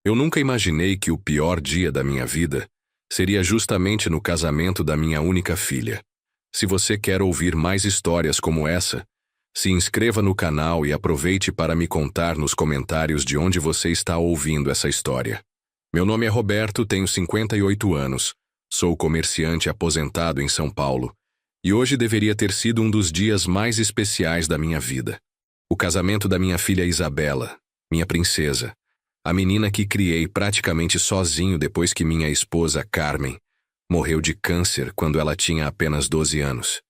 Eu nunca imaginei que o pior dia da minha vida seria justamente no casamento da minha única filha. Se você quer ouvir mais histórias como essa, se inscreva no canal e aproveite para me contar nos comentários de onde você está ouvindo essa história. Meu nome é Roberto, tenho 58 anos, sou comerciante aposentado em São Paulo, e hoje deveria ter sido um dos dias mais especiais da minha vida. O casamento da minha filha Isabela, minha princesa, a menina que criei praticamente sozinho depois que minha esposa, Carmen, morreu de câncer quando ela tinha apenas 12 anos.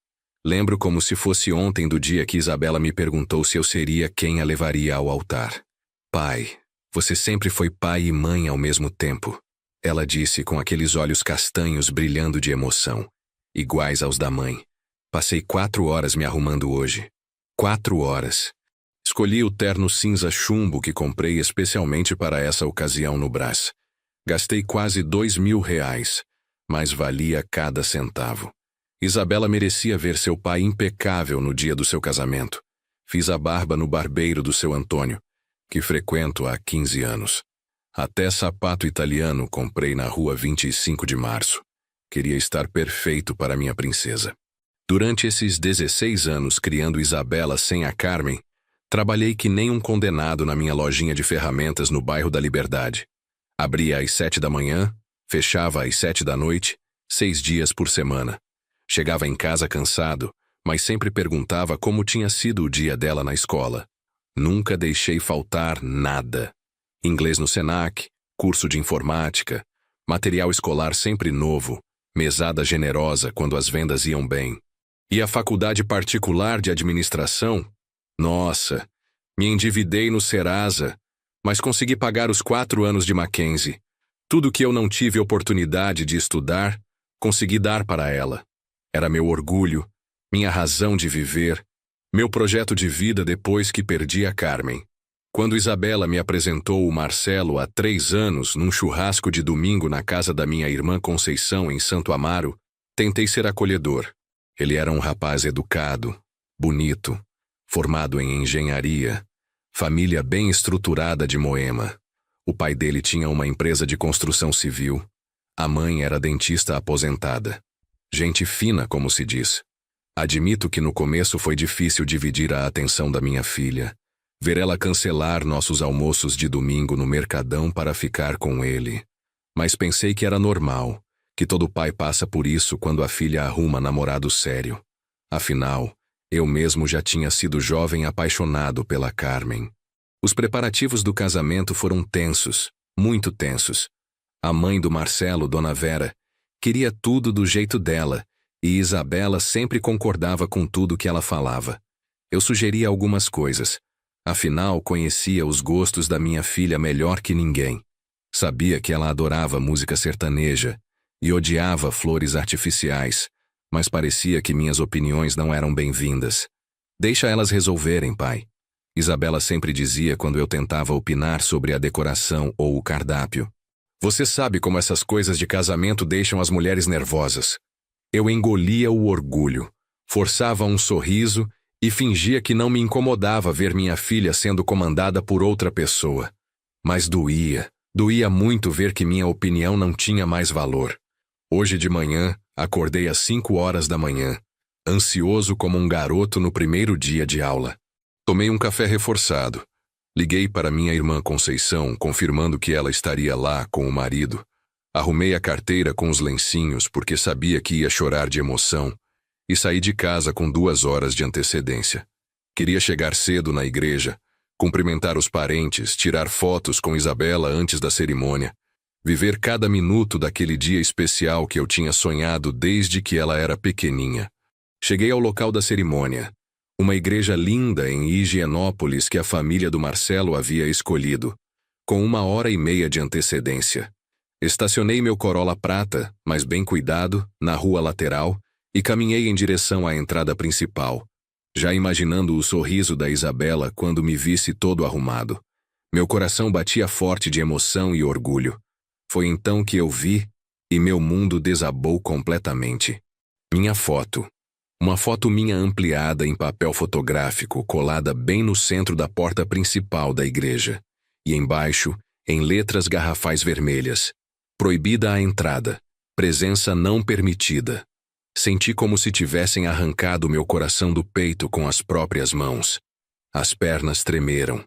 Lembro como se fosse ontem do dia que Isabela me perguntou se eu seria quem a levaria ao altar. Pai, você sempre foi pai e mãe ao mesmo tempo, ela disse com aqueles olhos castanhos brilhando de emoção, iguais aos da mãe. Passei 4 horas me arrumando hoje. 4 horas. Escolhi o terno cinza chumbo que comprei especialmente para essa ocasião no Brás. Gastei quase R$ 2.000, mas valia cada centavo. Isabela merecia ver seu pai impecável no dia do seu casamento. Fiz a barba no barbeiro do seu Antônio, que frequento há 15 anos. Até sapato italiano comprei na rua 25 de março. Queria estar perfeito para minha princesa. Durante esses 16 anos criando Isabela sem a Carmen, trabalhei que nem um condenado na minha lojinha de ferramentas no bairro da Liberdade. Abria às 7 da manhã, fechava às 7 da noite, 6 dias por semana. Chegava em casa cansado, mas sempre perguntava como tinha sido o dia dela na escola. Nunca deixei faltar nada. Inglês no Senac, curso de informática, material escolar sempre novo, mesada generosa quando as vendas iam bem. E a faculdade particular de administração? Nossa, me endividei no Serasa, mas consegui pagar os 4 anos de Mackenzie. Tudo que eu não tive oportunidade de estudar, consegui dar para ela. Era meu orgulho, minha razão de viver, meu projeto de vida depois que perdi a Carmen. Quando Isabela me apresentou o Marcelo há 3 anos num churrasco de domingo na casa da minha irmã Conceição em Santo Amaro, tentei ser acolhedor. Ele era um rapaz educado, bonito, formado em engenharia, família bem estruturada de Moema. O pai dele tinha uma empresa de construção civil. A mãe era dentista aposentada. Gente fina, como se diz. Admito que no começo foi difícil dividir a atenção da minha filha, ver ela cancelar nossos almoços de domingo no Mercadão para ficar com ele. Mas pensei que era normal, que todo pai passa por isso quando a filha arruma namorado sério. Afinal, eu mesmo já tinha sido jovem apaixonado pela Carmen. Os preparativos do casamento foram tensos, muito tensos. A mãe do Marcelo, Dona Vera, queria tudo do jeito dela, e Isabela sempre concordava com tudo que ela falava. Eu sugeria algumas coisas. Afinal, conhecia os gostos da minha filha melhor que ninguém. Sabia que ela adorava música sertaneja e odiava flores artificiais, mas parecia que minhas opiniões não eram bem-vindas. Deixa elas resolverem, pai. Isabela sempre dizia quando eu tentava opinar sobre a decoração ou o cardápio. Você sabe como essas coisas de casamento deixam as mulheres nervosas. Eu engolia o orgulho, forçava um sorriso e fingia que não me incomodava ver minha filha sendo comandada por outra pessoa. Mas doía muito ver que minha opinião não tinha mais valor. Hoje de manhã, acordei às 5 horas da manhã, ansioso como um garoto no primeiro dia de aula. Tomei um café reforçado. Liguei para minha irmã Conceição, confirmando que ela estaria lá com o marido. Arrumei a carteira com os lencinhos porque sabia que ia chorar de emoção e saí de casa com 2 horas de antecedência. Queria chegar cedo na igreja, cumprimentar os parentes, tirar fotos com Isabela antes da cerimônia, viver cada minuto daquele dia especial que eu tinha sonhado desde que ela era pequeninha. Cheguei ao local da cerimônia, uma igreja linda em Higienópolis que a família do Marcelo havia escolhido, com 1h30 de antecedência. Estacionei meu Corolla prata, mas bem cuidado, na rua lateral e caminhei em direção à entrada principal, já imaginando o sorriso da Isabela quando me visse todo arrumado. Meu coração batia forte de emoção e orgulho. Foi então que eu vi e meu mundo desabou completamente. Minha foto. Uma foto minha ampliada em papel fotográfico colada bem no centro da porta principal da igreja. E embaixo, em letras garrafais vermelhas: proibida a entrada, presença não permitida. Senti como se tivessem arrancado meu coração do peito com as próprias mãos. As pernas tremeram.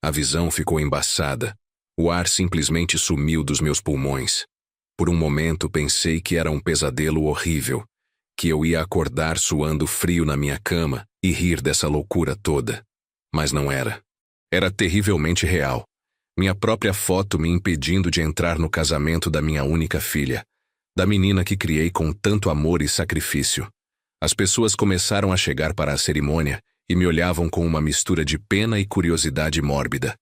A visão ficou embaçada. O ar simplesmente sumiu dos meus pulmões. Por um momento pensei que era um pesadelo horrível, que eu ia acordar suando frio na minha cama e rir dessa loucura toda. Mas não era. Era terrivelmente real. Minha própria foto me impedindo de entrar no casamento da minha única filha, da menina que criei com tanto amor e sacrifício. As pessoas começaram a chegar para a cerimônia e me olhavam com uma mistura de pena e curiosidade mórbida.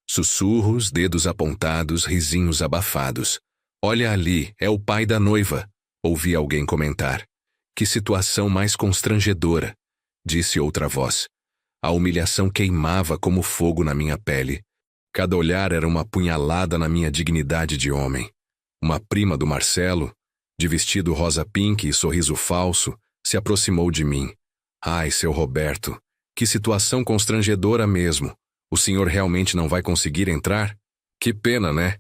Sussurros, dedos apontados, risinhos abafados. "Olha ali, é o pai da noiva", ouvi alguém comentar. "Que situação mais constrangedora", disse outra voz. A humilhação queimava como fogo na minha pele. Cada olhar era uma punhalada na minha dignidade de homem. Uma prima do Marcelo, de vestido rosa pink e sorriso falso, se aproximou de mim. "Ai, seu Roberto, que situação constrangedora mesmo. O senhor realmente não vai conseguir entrar? Que pena, né?"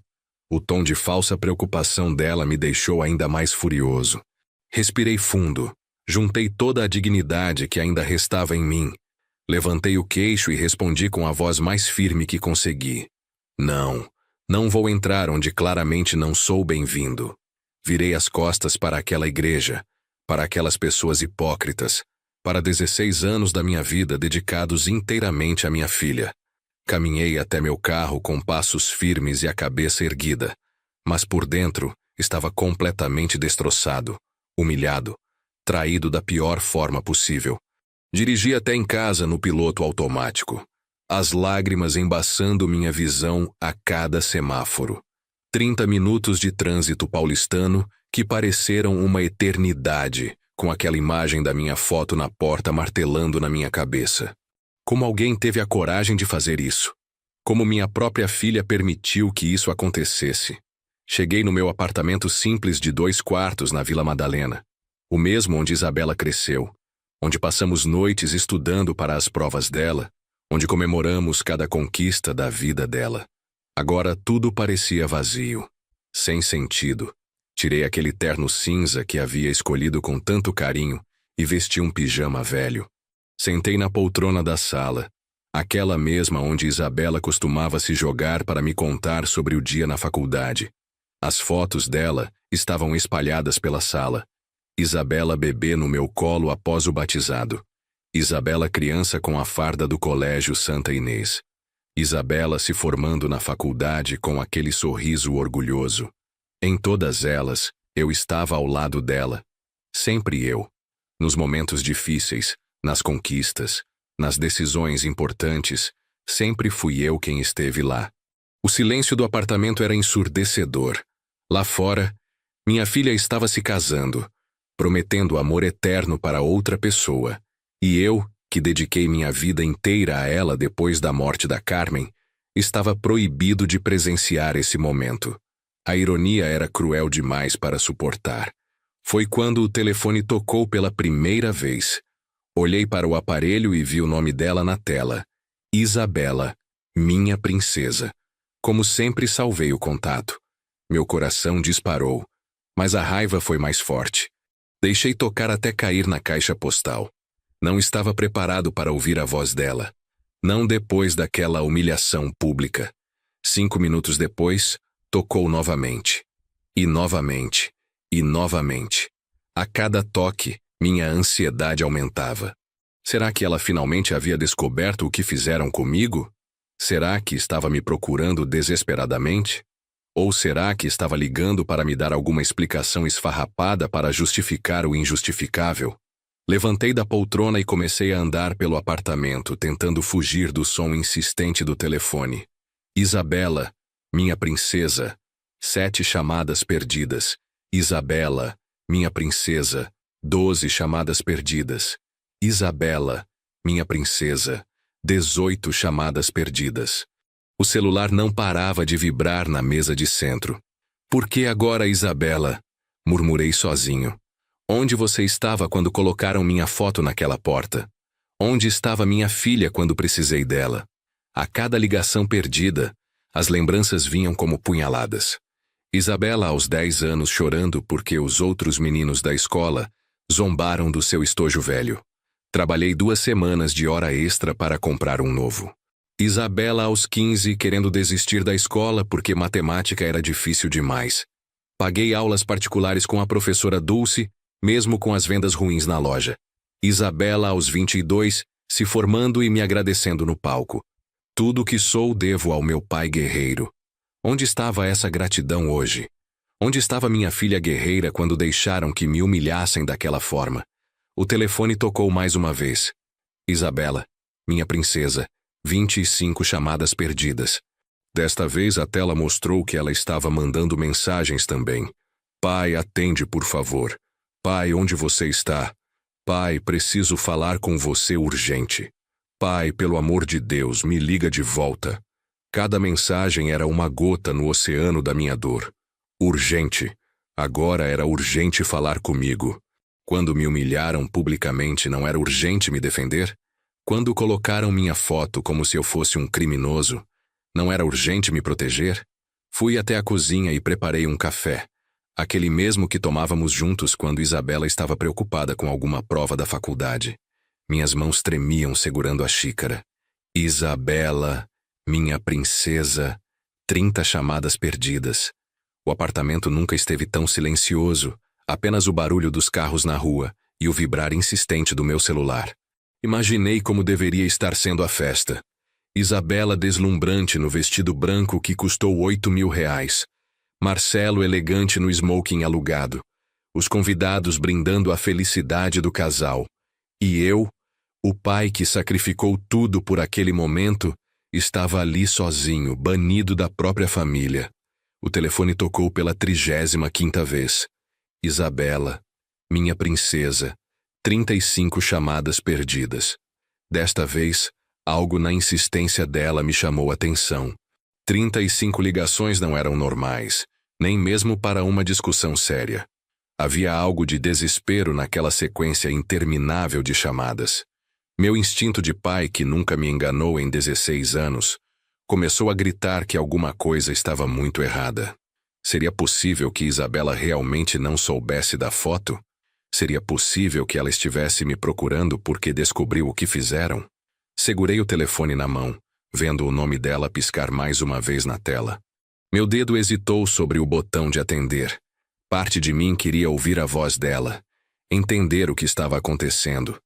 O tom de falsa preocupação dela me deixou ainda mais furioso. Respirei fundo, juntei toda a dignidade que ainda restava em mim. Levantei o queixo e respondi com a voz mais firme que consegui: "Não, não vou entrar onde claramente não sou bem-vindo." Virei as costas para aquela igreja, para aquelas pessoas hipócritas, para 16 anos da minha vida dedicados inteiramente à minha filha. Caminhei até meu carro com passos firmes e a cabeça erguida, mas por dentro estava completamente destroçado, humilhado, traído da pior forma possível. Dirigi até em casa no piloto automático, as lágrimas embaçando minha visão a cada semáforo. 30 minutos de trânsito paulistano que pareceram uma eternidade, com aquela imagem da minha foto na porta martelando na minha cabeça. Como alguém teve a coragem de fazer isso? Como minha própria filha permitiu que isso acontecesse? Cheguei no meu apartamento simples de 2 quartos na Vila Madalena, o mesmo onde Isabela cresceu, onde passamos noites estudando para as provas dela, onde comemoramos cada conquista da vida dela. Agora tudo parecia vazio, sem sentido. Tirei aquele terno cinza que havia escolhido com tanto carinho e vesti um pijama velho. Sentei na poltrona da sala, aquela mesma onde Isabela costumava se jogar para me contar sobre o dia na faculdade. As fotos dela estavam espalhadas pela sala. Isabela bebê no meu colo após o batizado. Isabela criança com a farda do colégio Santa Inês. Isabela se formando na faculdade com aquele sorriso orgulhoso. Em todas elas, eu estava ao lado dela. Sempre eu. Nos momentos difíceis, nas conquistas, nas decisões importantes, sempre fui eu quem esteve lá. O silêncio do apartamento era ensurdecedor. Lá fora, minha filha estava se casando, prometendo amor eterno para outra pessoa. E eu, que dediquei minha vida inteira a ela depois da morte da Carmen, estava proibido de presenciar esse momento. A ironia era cruel demais para suportar. Foi quando o telefone tocou pela primeira vez. Olhei para o aparelho e vi o nome dela na tela. Isabela, minha princesa. Como sempre, salvei o contato. Meu coração disparou, mas a raiva foi mais forte. Deixei tocar até cair na caixa postal. Não estava preparado para ouvir a voz dela. Não depois daquela humilhação pública. 5 minutos depois, tocou novamente. E novamente. E novamente. A cada toque, minha ansiedade aumentava. Será que ela finalmente havia descoberto o que fizeram comigo? Será que estava me procurando desesperadamente? Ou será que estava ligando para me dar alguma explicação esfarrapada para justificar o injustificável? Levantei da poltrona e comecei a andar pelo apartamento, tentando fugir do som insistente do telefone. Isabela, minha princesa. 7 chamadas perdidas. Isabela, minha princesa. 12 chamadas perdidas. Isabela, minha princesa. 18 chamadas perdidas. O celular não parava de vibrar na mesa de centro. "Por que agora, Isabela?" murmurei sozinho. "Onde você estava quando colocaram minha foto naquela porta? Onde estava minha filha quando precisei dela? A cada ligação perdida, As lembranças vinham como punhaladas. Isabela, aos 10 anos, chorando porque os outros meninos da escola zombaram do seu estojo velho. Trabalhei 2 semanas de hora extra para comprar um novo. Isabela, aos 15, querendo desistir da escola porque matemática era difícil demais. Paguei aulas particulares com a professora Dulce, mesmo com as vendas ruins na loja. Isabela, aos 22, se formando e me agradecendo no palco. Tudo o que sou devo ao meu pai guerreiro. Onde estava essa gratidão hoje? Onde estava minha filha guerreira quando deixaram que me humilhassem daquela forma? O telefone tocou mais uma vez. Isabela, minha princesa, 25 chamadas perdidas. Desta vez a tela mostrou que ela estava mandando mensagens também. Pai, atende, por favor. Pai, onde você está? Pai, preciso falar com você urgente. Pai, pelo amor de Deus, me liga de volta. Cada mensagem era uma gota no oceano da minha dor. Urgente. Agora era urgente falar comigo. Quando me humilharam publicamente, não era urgente me defender? Quando colocaram minha foto como se eu fosse um criminoso, não era urgente me proteger? Fui até a cozinha e preparei um café. Aquele mesmo que tomávamos juntos quando Isabela estava preocupada com alguma prova da faculdade. Minhas mãos tremiam segurando a xícara. Isabela, minha princesa, 30 chamadas perdidas. O apartamento nunca esteve tão silencioso, apenas o barulho dos carros na rua e o vibrar insistente do meu celular. Imaginei como deveria estar sendo a festa. Isabela deslumbrante no vestido branco que custou R$ 8.000. Marcelo elegante no smoking alugado. Os convidados brindando a felicidade do casal. E eu, o pai que sacrificou tudo por aquele momento, estava ali sozinho, banido da própria família. O telefone tocou pela 35ª vez. Isabela, minha princesa, 35 chamadas perdidas. Desta vez, algo na insistência dela me chamou a atenção. 35 ligações não eram normais, nem mesmo para uma discussão séria. Havia algo de desespero naquela sequência interminável de chamadas. Meu instinto de pai, que nunca me enganou em 16 anos, começou a gritar que alguma coisa estava muito errada. Seria possível que Isabela realmente não soubesse da foto? Seria possível que ela estivesse me procurando porque descobriu o que fizeram? Segurei o telefone na mão, vendo o nome dela piscar mais uma vez na tela. Meu dedo hesitou sobre o botão de atender. Parte de mim queria ouvir a voz dela, entender o que estava acontecendo.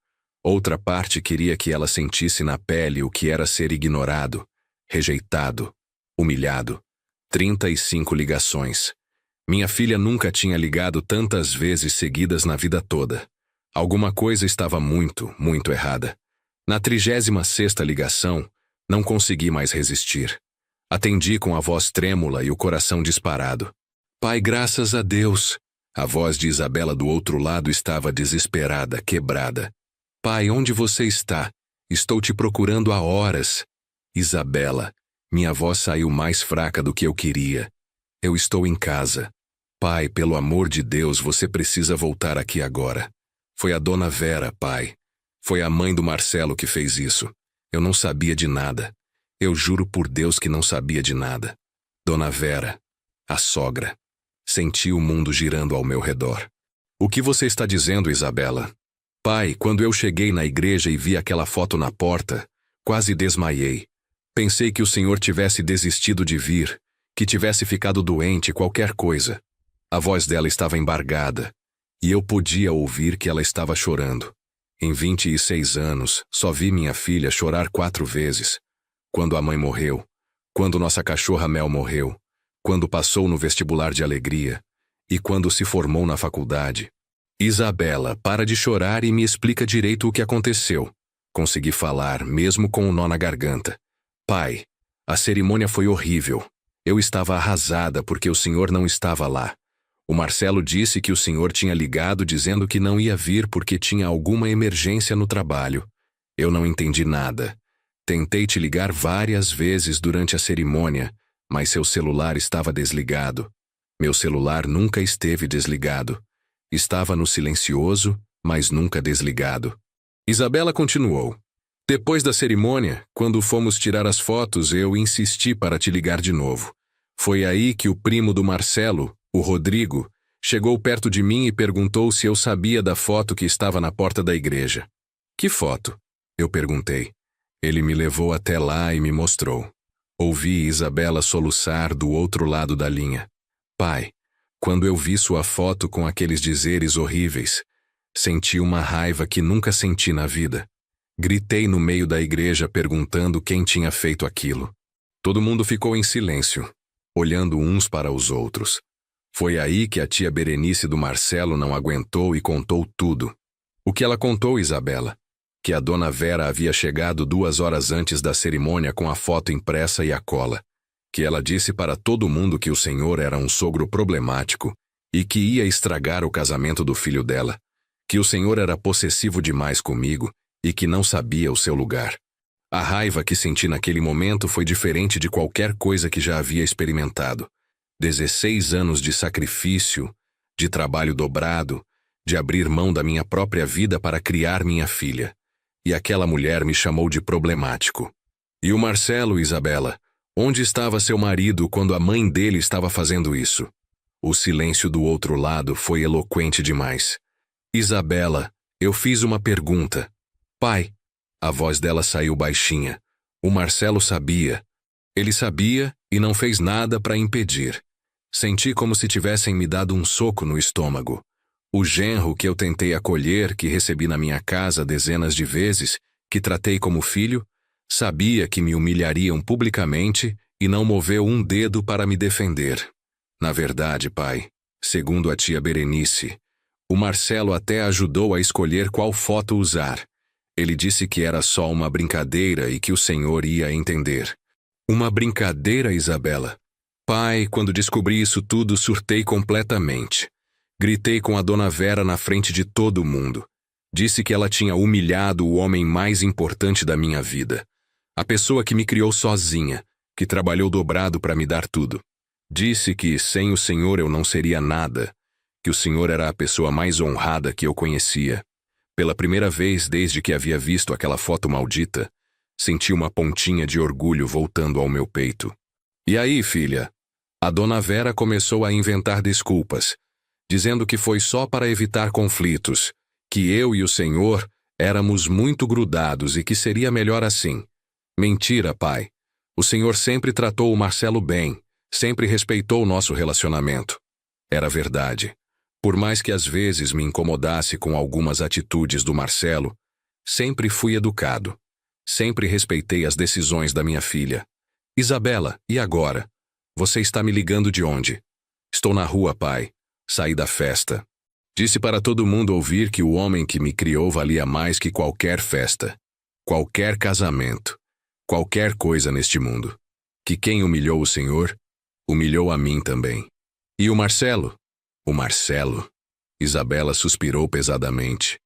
Outra parte queria que ela sentisse na pele o que era ser ignorado, rejeitado, humilhado. 35 ligações. Minha filha nunca tinha ligado tantas vezes seguidas na vida toda. Alguma coisa estava muito, muito errada. Na 36ª ligação, não consegui mais resistir. Atendi com a voz trêmula e o coração disparado. Pai, graças a Deus. A voz de Isabela do outro lado estava desesperada, quebrada. Pai, onde você está? Estou te procurando há horas. Isabela, minha voz saiu mais fraca do que eu queria. Eu estou em casa. Pai, pelo amor de Deus, você precisa voltar aqui agora. Foi a dona Vera, pai. Foi a mãe do Marcelo que fez isso. Eu não sabia de nada. Eu juro por Deus que não sabia de nada. Dona Vera, a sogra. Senti o mundo girando ao meu redor. O que você está dizendo, Isabela? Pai, quando eu cheguei na igreja e vi aquela foto na porta, quase desmaiei. Pensei que o senhor tivesse desistido de vir, que tivesse ficado doente, qualquer coisa. A voz dela estava embargada, e eu podia ouvir que ela estava chorando. Em 26 anos, só vi minha filha chorar 4 vezes. Quando a mãe morreu, quando nossa cachorra Mel morreu, quando passou no vestibular de alegria, e quando se formou na faculdade. Isabela, para de chorar e me explica direito o que aconteceu. Consegui falar, mesmo com um nó na garganta. Pai, a cerimônia foi horrível. Eu estava arrasada porque o senhor não estava lá. O Marcelo disse que o senhor tinha ligado dizendo que não ia vir porque tinha alguma emergência no trabalho. Eu não entendi nada. Tentei te ligar várias vezes durante a cerimônia, mas seu celular estava desligado. Meu celular nunca esteve desligado. Estava no silencioso, mas nunca desligado. Isabela continuou. Depois da cerimônia, quando fomos tirar as fotos, eu insisti para te ligar de novo. Foi aí que o primo do Marcelo, o Rodrigo, chegou perto de mim e perguntou se eu sabia da foto que estava na porta da igreja. Que foto? Eu perguntei. Ele me levou até lá e me mostrou. Ouvi Isabela soluçar do outro lado da linha. Pai, quando eu vi sua foto com aqueles dizeres horríveis, senti uma raiva que nunca senti na vida. Gritei no meio da igreja perguntando quem tinha feito aquilo. Todo mundo ficou em silêncio, olhando uns para os outros. Foi aí que a tia Berenice do Marcelo não aguentou e contou tudo. O que ela contou, Isabela? Que a dona Vera havia chegado 2 horas antes da cerimônia com a foto impressa e a cola. Que ela disse para todo mundo que o senhor era um sogro problemático e que ia estragar o casamento do filho dela. Que o senhor era possessivo demais comigo e que não sabia o seu lugar. A raiva que senti naquele momento foi diferente de qualquer coisa que já havia experimentado. 16 anos de sacrifício, de trabalho dobrado, de abrir mão da minha própria vida para criar minha filha. E aquela mulher me chamou de problemático. E o Marcelo, Isabela, onde estava seu marido quando a mãe dele estava fazendo isso? O silêncio do outro lado foi eloquente demais. Isabela, eu fiz uma pergunta. Pai, a voz dela saiu baixinha. O Marcelo sabia. Ele sabia e não fez nada para impedir. Senti como se tivessem me dado um soco no estômago. O genro que eu tentei acolher, que recebi na minha casa dezenas de vezes, que tratei como filho, sabia que me humilhariam publicamente e não moveu um dedo para me defender. Na verdade, pai, segundo a tia Berenice, o Marcelo até ajudou a escolher qual foto usar. Ele disse que era só uma brincadeira e que o senhor ia entender. Uma brincadeira, Isabela? Pai, quando descobri isso tudo, surtei completamente. Gritei com a dona Vera na frente de todo mundo. Disse que ela tinha humilhado o homem mais importante da minha vida. A pessoa que me criou sozinha, que trabalhou dobrado para me dar tudo. Disse que sem o senhor eu não seria nada, que o senhor era a pessoa mais honrada que eu conhecia. Pela primeira vez desde que havia visto aquela foto maldita, senti uma pontinha de orgulho voltando ao meu peito. E aí, filha? A dona Vera começou a inventar desculpas, dizendo que foi só para evitar conflitos, que eu e o senhor éramos muito grudados e que seria melhor assim. Mentira, pai. O senhor sempre tratou o Marcelo bem, sempre respeitou o nosso relacionamento. Era verdade. Por mais que às vezes me incomodasse com algumas atitudes do Marcelo, sempre fui educado. Sempre respeitei as decisões da minha filha. Isabela, e agora? Você está me ligando de onde? Estou na rua, pai. Saí da festa. Disse para todo mundo ouvir que o homem que me criou valia mais que qualquer festa, qualquer casamento, qualquer coisa neste mundo. Que quem humilhou o senhor, humilhou a mim também. E o Marcelo? O Marcelo. Isabela suspirou pesadamente.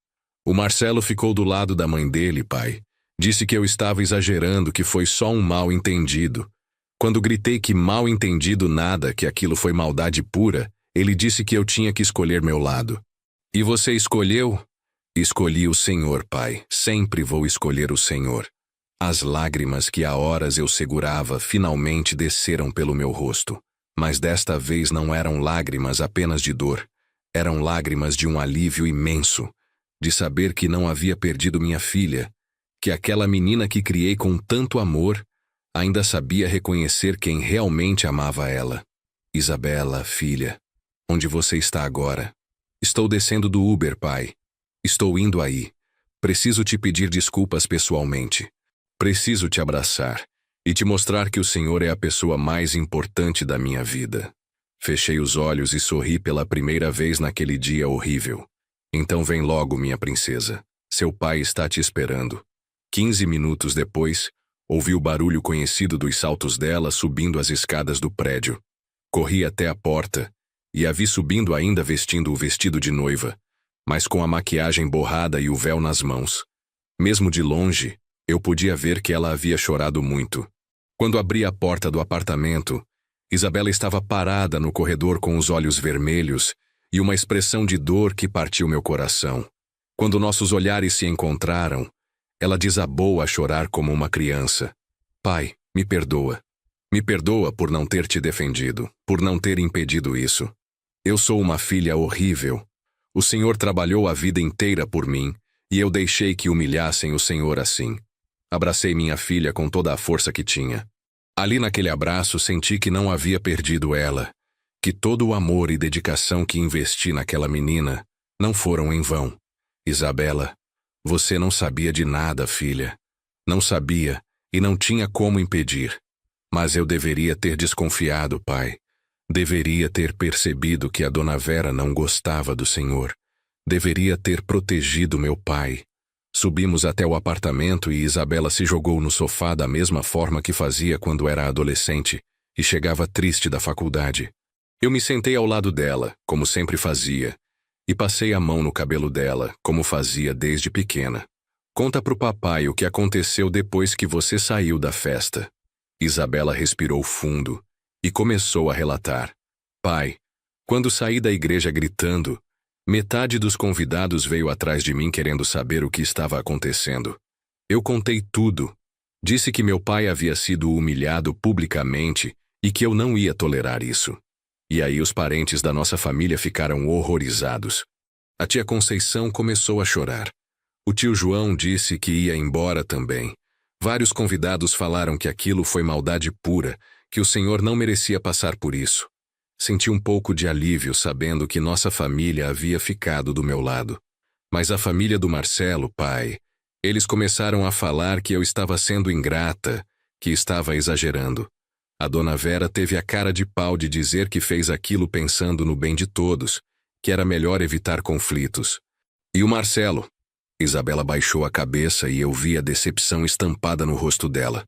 O Marcelo ficou do lado da mãe dele, pai. Disse que eu estava exagerando, que foi só um mal-entendido. Quando gritei que mal-entendido nada, que aquilo foi maldade pura, ele disse que eu tinha que escolher meu lado. E você escolheu? Escolhi o Senhor, pai. Sempre vou escolher o Senhor. As lágrimas que há horas eu segurava finalmente desceram pelo meu rosto. Mas desta vez não eram lágrimas apenas de dor. Eram lágrimas de um alívio imenso, de saber que não havia perdido minha filha, que aquela menina que criei com tanto amor ainda sabia reconhecer quem realmente amava ela. Isabela, filha, onde você está agora? Estou descendo do Uber, pai. Estou indo aí. Preciso te pedir desculpas pessoalmente. Preciso te abraçar e te mostrar que o Senhor é a pessoa mais importante da minha vida. Fechei os olhos e sorri pela primeira vez naquele dia horrível. Então vem logo, minha princesa. Seu pai está te esperando. 15 minutos depois, ouvi o barulho conhecido dos saltos dela subindo as escadas do prédio. Corri até a porta e a vi subindo ainda vestindo o vestido de noiva, mas com a maquiagem borrada e o véu nas mãos. Mesmo de longe, eu podia ver que ela havia chorado muito. Quando abri a porta do apartamento, Isabela estava parada no corredor com os olhos vermelhos e uma expressão de dor que partiu meu coração. Quando nossos olhares se encontraram, Ela desabou a chorar como uma criança. Pai, me perdoa. Me perdoa por não ter te defendido, por não ter impedido isso. Eu sou uma filha horrível. O Senhor trabalhou a vida inteira por mim, e eu deixei que humilhassem o Senhor assim. Abracei minha filha com toda a força que tinha. Ali naquele abraço senti que não havia perdido ela, que todo o amor e dedicação que investi naquela menina não foram em vão. Isabela, você não sabia de nada, filha. Não sabia e não tinha como impedir. Mas eu deveria ter desconfiado, pai. Deveria ter percebido que a dona Vera não gostava do Senhor. Deveria ter protegido meu pai. Subimos até o apartamento e Isabela se jogou no sofá da mesma forma que fazia quando era adolescente e chegava triste da faculdade. Eu me sentei ao lado dela, como sempre fazia, e passei a mão no cabelo dela, como fazia desde pequena. Conta pro papai o que aconteceu depois que você saiu da festa. Isabela respirou fundo e começou a relatar. Pai, quando saí da igreja gritando, metade dos convidados veio atrás de mim querendo saber o que estava acontecendo. Eu contei tudo. Disse que meu pai havia sido humilhado publicamente e que eu não ia tolerar isso. E aí os parentes da nossa família ficaram horrorizados. A tia Conceição começou a chorar. O tio João disse que ia embora também. Vários convidados falaram que aquilo foi maldade pura, que o Senhor não merecia passar por isso. Senti um pouco de alívio sabendo que nossa família havia ficado do meu lado. Mas a família do Marcelo, pai, eles começaram a falar que eu estava sendo ingrata, que estava exagerando. A dona Vera teve a cara de pau de dizer que fez aquilo pensando no bem de todos, que era melhor evitar conflitos. E o Marcelo? Isabela baixou a cabeça e eu vi a decepção estampada no rosto dela.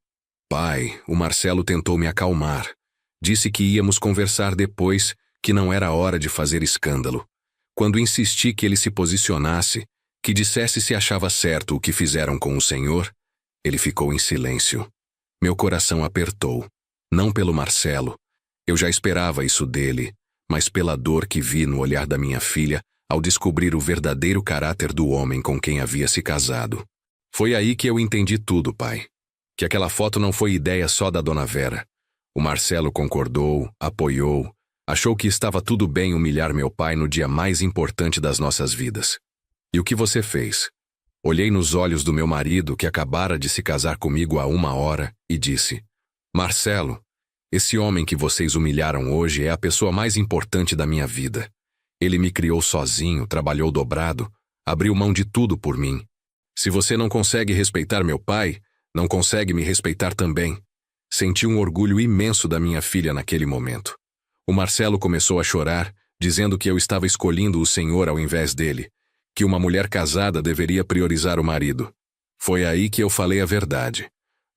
Pai, o Marcelo tentou me acalmar. Disse que íamos conversar depois, que não era hora de fazer escândalo. Quando insisti que ele se posicionasse, que dissesse se achava certo o que fizeram com o Senhor, ele ficou em silêncio. Meu coração apertou. Não pelo Marcelo. Eu já esperava isso dele, mas pela dor que vi no olhar da minha filha ao descobrir o verdadeiro caráter do homem com quem havia se casado. Foi aí que eu entendi tudo, pai. Que aquela foto não foi ideia só da dona Vera. O Marcelo concordou, apoiou, achou que estava tudo bem humilhar meu pai no dia mais importante das nossas vidas. E o que você fez? Olhei nos olhos do meu marido, que acabara de se casar comigo há 1 hora, e disse: Marcelo, esse homem que vocês humilharam hoje é a pessoa mais importante da minha vida. Ele me criou sozinho, trabalhou dobrado, abriu mão de tudo por mim. Se você não consegue respeitar meu pai, não consegue me respeitar também. Senti um orgulho imenso da minha filha naquele momento. O Marcelo começou a chorar, dizendo que eu estava escolhendo o Senhor ao invés dele, que uma mulher casada deveria priorizar o marido. Foi aí que eu falei a verdade.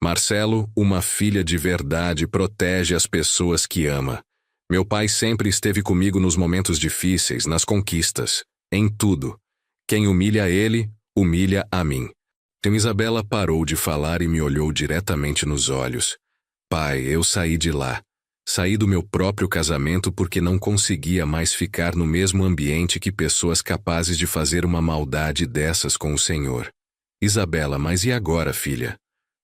Marcelo, uma filha de verdade, protege as pessoas que ama. Meu pai sempre esteve comigo nos momentos difíceis, nas conquistas, em tudo. Quem humilha ele, humilha a mim. Então Isabela parou de falar e me olhou diretamente nos olhos. Pai, eu saí de lá. Saí do meu próprio casamento porque não conseguia mais ficar no mesmo ambiente que pessoas capazes de fazer uma maldade dessas com o Senhor. Isabela, mas e agora, filha?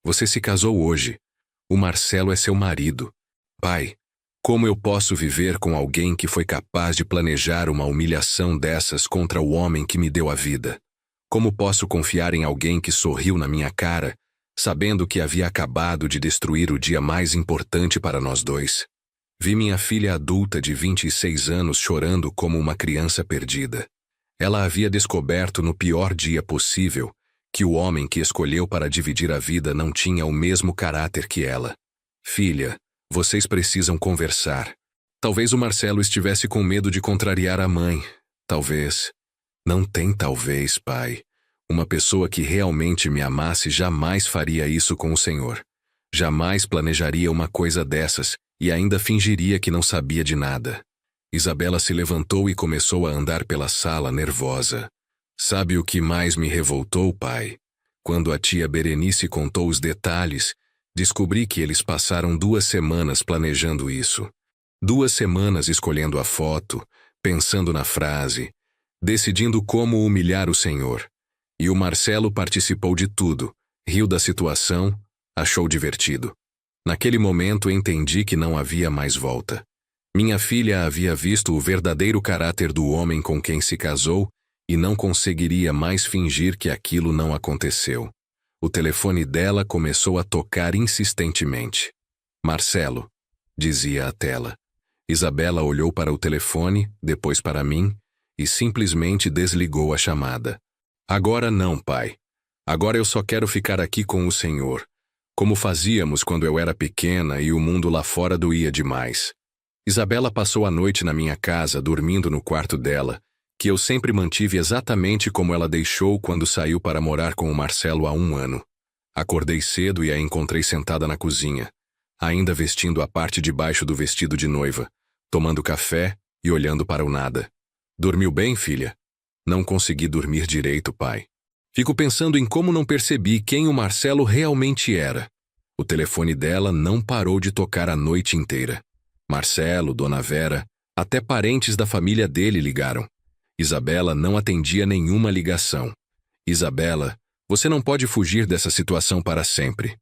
Você se casou hoje. O Marcelo é seu marido. Pai, como eu posso viver com alguém que foi capaz de planejar uma humilhação dessas contra o homem que me deu a vida? Como posso confiar em alguém que sorriu na minha cara, sabendo que havia acabado de destruir o dia mais importante para nós dois? Vi minha filha adulta de 26 anos chorando como uma criança perdida. Ela havia descoberto no pior dia possível que o homem que escolheu para dividir a vida não tinha o mesmo caráter que ela. Filha, vocês precisam conversar. Talvez o Marcelo estivesse com medo de contrariar a mãe. Talvez. Não tem talvez, pai. Uma pessoa que realmente me amasse jamais faria isso com o Senhor. Jamais planejaria uma coisa dessas e ainda fingiria que não sabia de nada. Isabela se levantou e começou a andar pela sala nervosa. Sabe o que mais me revoltou, pai? Quando a tia Berenice contou os detalhes, descobri que eles passaram 2 semanas planejando isso. 2 semanas escolhendo a foto, pensando na frase, decidindo como humilhar o Senhor. E o Marcelo participou de tudo, Riu da situação, achou divertido. Naquele momento entendi que não havia mais volta. Minha filha havia visto o verdadeiro caráter do homem com quem se casou e não conseguiria mais fingir que aquilo não aconteceu. O telefone dela começou a tocar insistentemente. Marcelo, dizia a tela. Isabela olhou para o telefone, depois para mim, e simplesmente desligou a chamada. Agora não, pai. Agora eu só quero ficar aqui com o Senhor, como fazíamos quando eu era pequena e o mundo lá fora doía demais. Isabela passou a noite na minha casa, dormindo no quarto dela, que eu sempre mantive exatamente como ela deixou quando saiu para morar com o Marcelo há 1 ano. Acordei cedo e a encontrei sentada na cozinha, ainda vestindo a parte de baixo do vestido de noiva, tomando café e olhando para o nada. Dormiu bem, filha? Não consegui dormir direito, pai. Fico pensando em como não percebi quem o Marcelo realmente era. O telefone dela não parou de tocar a noite inteira. Marcelo, Dona Vera, até parentes da família dele ligaram. Isabela não atendia nenhuma ligação. Isabela, você não pode fugir dessa situação para sempre.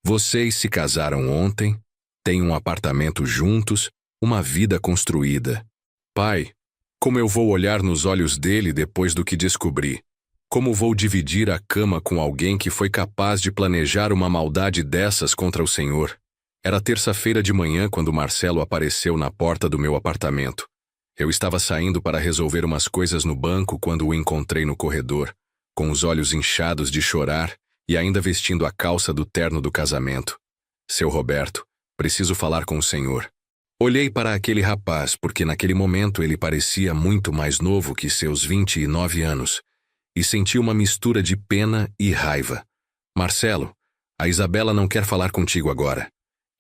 Vocês se casaram ontem, têm um apartamento juntos, uma vida construída. Pai, como eu vou olhar nos olhos dele depois do que descobri? Como vou dividir a cama com alguém que foi capaz de planejar uma maldade dessas contra o Senhor? Era terça-feira de manhã quando Marcelo apareceu na porta do meu apartamento. Eu estava saindo para resolver umas coisas no banco quando o encontrei no corredor, com os olhos inchados de chorar e ainda vestindo a calça do terno do casamento. Seu Roberto, preciso falar com o senhor. Olhei para aquele rapaz porque naquele momento ele parecia muito mais novo que seus 29 anos. E senti uma mistura de pena e raiva. Marcelo, a Isabela não quer falar contigo agora.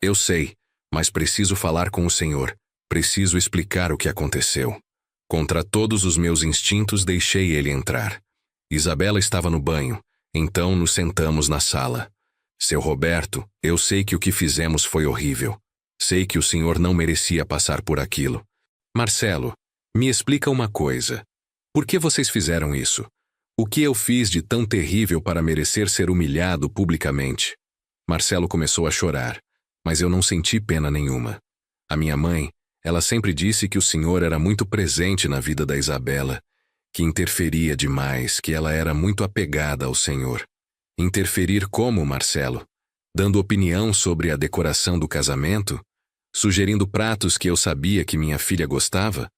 Eu sei, mas preciso falar com o senhor. Preciso explicar o que aconteceu. Contra todos os meus instintos, deixei ele entrar. Isabela estava no banho, então nos sentamos na sala. Seu Roberto, eu sei que o que fizemos foi horrível. Sei que o senhor não merecia passar por aquilo. Marcelo, me explica uma coisa. Por que vocês fizeram isso? O que eu fiz de tão terrível para merecer ser humilhado publicamente? Marcelo começou a chorar, mas eu não senti pena nenhuma. A minha mãe, ela sempre disse que o senhor era muito presente na vida da Isabela, que interferia demais, que ela era muito apegada ao senhor. Interferir como, Marcelo? Dando opinião sobre a decoração do casamento? Sugerindo pratos que eu sabia que minha filha gostava?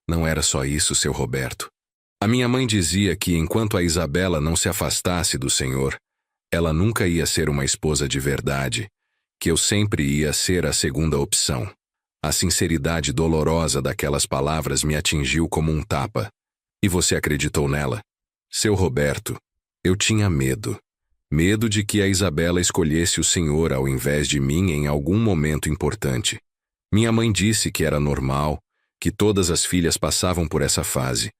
Não era só isso, seu Roberto. A minha mãe dizia que enquanto a Isabela não se afastasse do Senhor, ela nunca ia ser uma esposa de verdade, que eu sempre ia ser a segunda opção. A sinceridade dolorosa daquelas palavras me atingiu como um tapa. E você acreditou nela? Seu Roberto, eu tinha medo. Medo de que a Isabela escolhesse o Senhor ao invés de mim em algum momento importante. Minha mãe disse que era normal, que todas as filhas passavam por essa fase,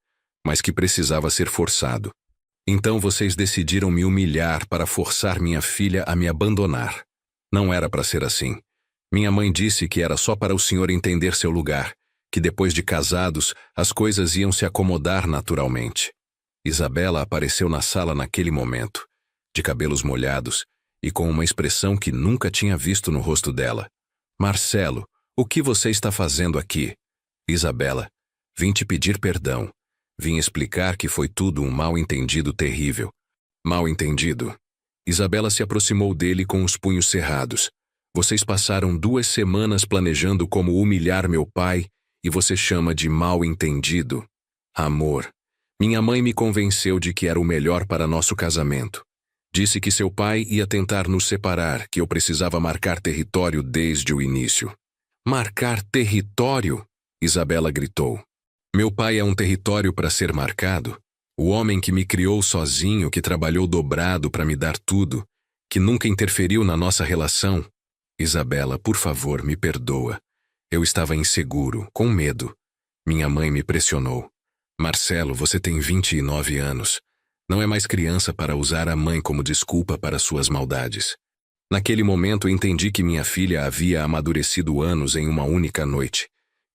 mas que precisava ser forçado. Então vocês decidiram me humilhar para forçar minha filha a me abandonar. Não era para ser assim. Minha mãe disse que era só para o senhor entender seu lugar, que depois de casados, as coisas iam se acomodar naturalmente. Isabela apareceu na sala naquele momento, de cabelos molhados e com uma expressão que nunca tinha visto no rosto dela. Marcelo, o que você está fazendo aqui? Isabela, vim te pedir perdão. Vim explicar que foi tudo um mal-entendido terrível. Mal-entendido? Isabela se aproximou dele com os punhos cerrados. Vocês passaram 2 semanas planejando como humilhar meu pai e você chama de mal-entendido? Amor. Minha mãe me convenceu de que era o melhor para nosso casamento. Disse que seu pai ia tentar nos separar, que eu precisava marcar território desde o início. Marcar território? Isabela gritou. Meu pai é um território para ser marcado? O homem que me criou sozinho, que trabalhou dobrado para me dar tudo, que nunca interferiu na nossa relação? Isabela, por favor, me perdoa. Eu estava inseguro, com medo. Minha mãe me pressionou. Marcelo, você tem 29 anos. Não é mais criança para usar a mãe como desculpa para suas maldades. Naquele momento entendi que minha filha havia amadurecido anos em uma única noite.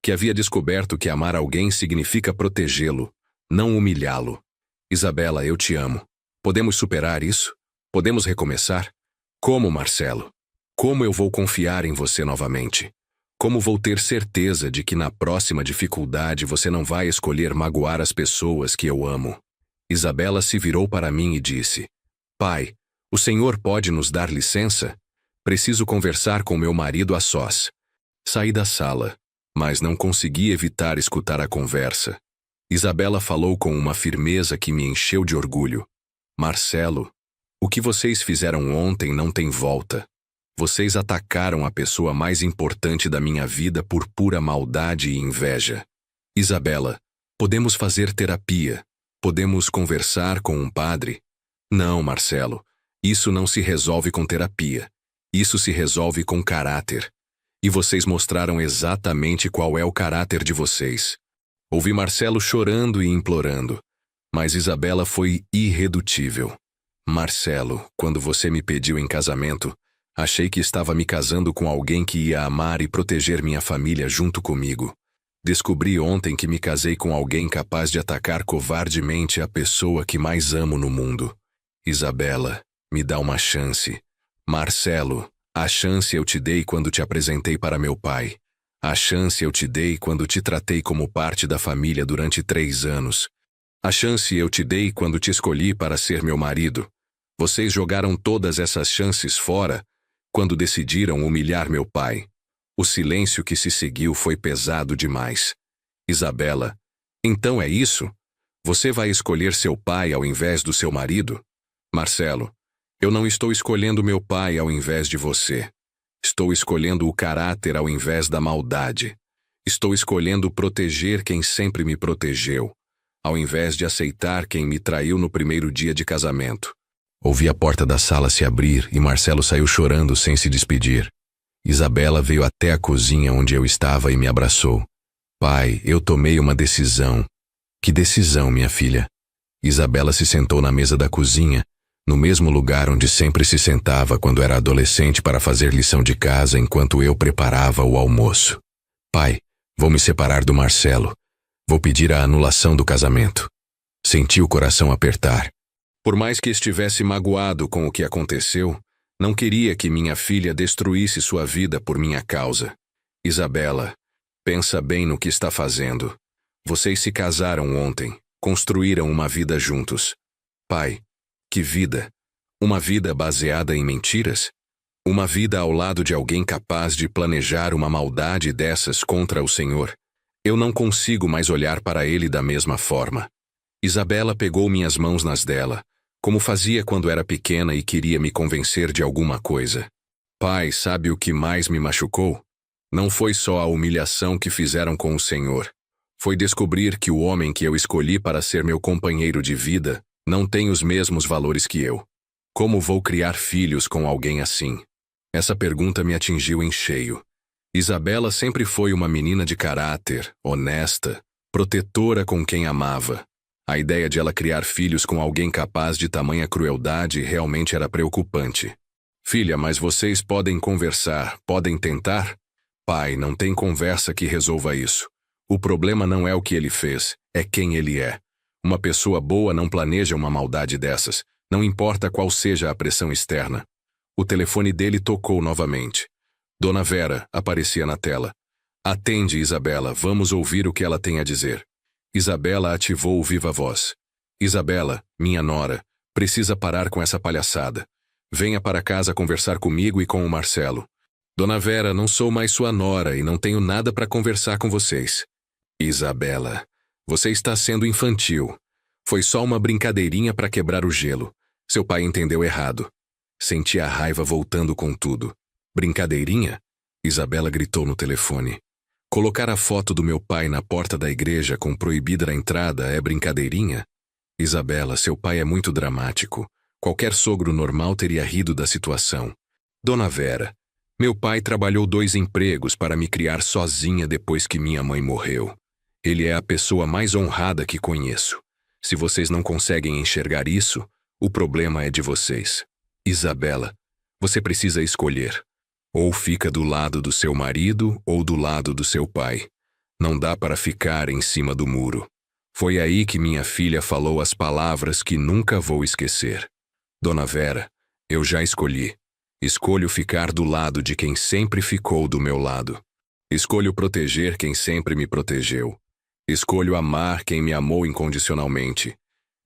Que havia descoberto que amar alguém significa protegê-lo, não humilhá-lo. Isabela, eu te amo. Podemos superar isso? Podemos recomeçar? Como, Marcelo? Como eu vou confiar em você novamente? Como vou ter certeza de que na próxima dificuldade você não vai escolher magoar as pessoas que eu amo? Isabela se virou para mim e disse: Pai, o senhor pode nos dar licença? Preciso conversar com meu marido a sós. Saí da sala, mas não consegui evitar escutar a conversa. Isabela falou com uma firmeza que me encheu de orgulho. Marcelo, o que vocês fizeram ontem não tem volta. Vocês atacaram a pessoa mais importante da minha vida por pura maldade e inveja. Isabela, podemos fazer terapia. Podemos conversar com um padre. Não, Marcelo, isso não se resolve com terapia. Isso se resolve com caráter. E vocês mostraram exatamente qual é o caráter de vocês. Ouvi Marcelo chorando e implorando, mas Isabela foi irredutível. Marcelo, quando você me pediu em casamento, achei que estava me casando com alguém que ia amar e proteger minha família junto comigo. Descobri ontem que me casei com alguém capaz de atacar covardemente a pessoa que mais amo no mundo. Isabela, me dá uma chance. Marcelo, a chance eu te dei quando te apresentei para meu pai. A chance eu te dei quando te tratei como parte da família durante 3 anos. A chance eu te dei quando te escolhi para ser meu marido. Vocês jogaram todas essas chances fora quando decidiram humilhar meu pai. O silêncio que se seguiu foi pesado demais. Isabela, então é isso? Você vai escolher seu pai ao invés do seu marido? Marcelo, eu não estou escolhendo meu pai ao invés de você. Estou escolhendo o caráter ao invés da maldade. Estou escolhendo proteger quem sempre me protegeu, ao invés de aceitar quem me traiu no primeiro dia de casamento. Ouvi a porta da sala se abrir e Marcelo saiu chorando sem se despedir. Isabela veio até a cozinha onde eu estava e me abraçou. Pai, eu tomei uma decisão. Que decisão, minha filha? Isabela se sentou na mesa da cozinha, no mesmo lugar onde sempre se sentava quando era adolescente para fazer lição de casa enquanto eu preparava o almoço. Pai, vou me separar do Marcelo. Vou pedir a anulação do casamento. Senti o coração apertar. Por mais que estivesse magoado com o que aconteceu, não queria que minha filha destruísse sua vida por minha causa. Isabela, pensa bem no que está fazendo. Vocês se casaram ontem, construíram uma vida juntos. Pai, que vida? Uma vida baseada em mentiras? Uma vida ao lado de alguém capaz de planejar uma maldade dessas contra o Senhor? Eu não consigo mais olhar para ele da mesma forma. Isabela pegou minhas mãos nas dela, como fazia quando era pequena e queria me convencer de alguma coisa. Pai, sabe o que mais me machucou? Não foi só a humilhação que fizeram com o Senhor. Foi descobrir que o homem que eu escolhi para ser meu companheiro de vida não tem os mesmos valores que eu. Como vou criar filhos com alguém assim? Essa pergunta me atingiu em cheio. Isabela sempre foi uma menina de caráter, honesta, protetora com quem amava. A ideia de ela criar filhos com alguém capaz de tamanha crueldade realmente era preocupante. Filha, mas vocês podem conversar, podem tentar? Pai, não tem conversa que resolva isso. O problema não é o que ele fez, é quem ele é. Uma pessoa boa não planeja uma maldade dessas, não importa qual seja a pressão externa. O telefone dele tocou novamente. Dona Vera aparecia na tela. Atende, Isabela, vamos ouvir o que ela tem a dizer. Isabela ativou o viva-voz. Isabela, minha nora, precisa parar com essa palhaçada. Venha para casa conversar comigo e com o Marcelo. Dona Vera, não sou mais sua nora e não tenho nada para conversar com vocês. Isabela, você está sendo infantil. Foi só uma brincadeirinha para quebrar o gelo. Seu pai entendeu errado. Senti a raiva voltando com tudo. Brincadeirinha? Isabela gritou no telefone. Colocar a foto do meu pai na porta da igreja com proibida a entrada é brincadeirinha? Isabela, seu pai é muito dramático. Qualquer sogro normal teria rido da situação. Dona Vera, meu pai trabalhou 2 empregos para me criar sozinha depois que minha mãe morreu. Ele é a pessoa mais honrada que conheço. Se vocês não conseguem enxergar isso, o problema é de vocês. Isabela, você precisa escolher. Ou fica do lado do seu marido ou do lado do seu pai. Não dá para ficar em cima do muro. Foi aí que minha filha falou as palavras que nunca vou esquecer. Dona Vera, Eu já escolhi. Escolho ficar do lado de quem sempre ficou do meu lado. Escolho proteger quem sempre me protegeu. Escolho amar quem me amou incondicionalmente.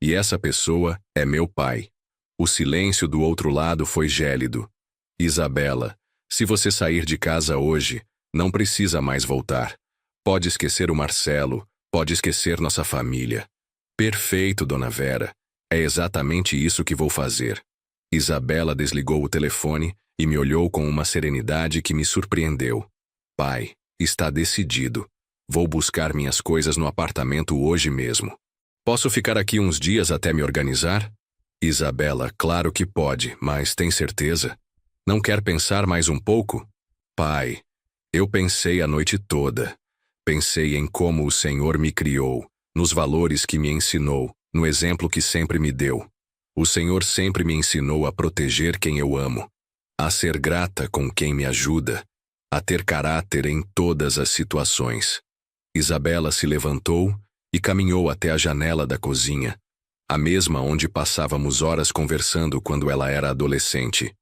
E essa pessoa é meu pai. O silêncio do outro lado foi gélido. Isabela, se você sair de casa hoje, não precisa mais voltar. Pode esquecer o Marcelo, pode esquecer nossa família. Perfeito, dona Vera. É exatamente isso que vou fazer. Isabela desligou o telefone e me olhou com uma serenidade que me surpreendeu. Pai, está decidido. Vou buscar minhas coisas no apartamento hoje mesmo. Posso ficar aqui uns dias até me organizar? Isabela, claro que pode, mas tem certeza? Não quer pensar mais um pouco? Pai, eu pensei a noite toda. Pensei em como o Senhor me criou, nos valores que me ensinou, no exemplo que sempre me deu. O Senhor sempre me ensinou a proteger quem eu amo, a ser grata com quem me ajuda, a ter caráter em todas as situações. Isabela se levantou e caminhou até a janela da cozinha, a mesma onde passávamos horas conversando quando ela era adolescente.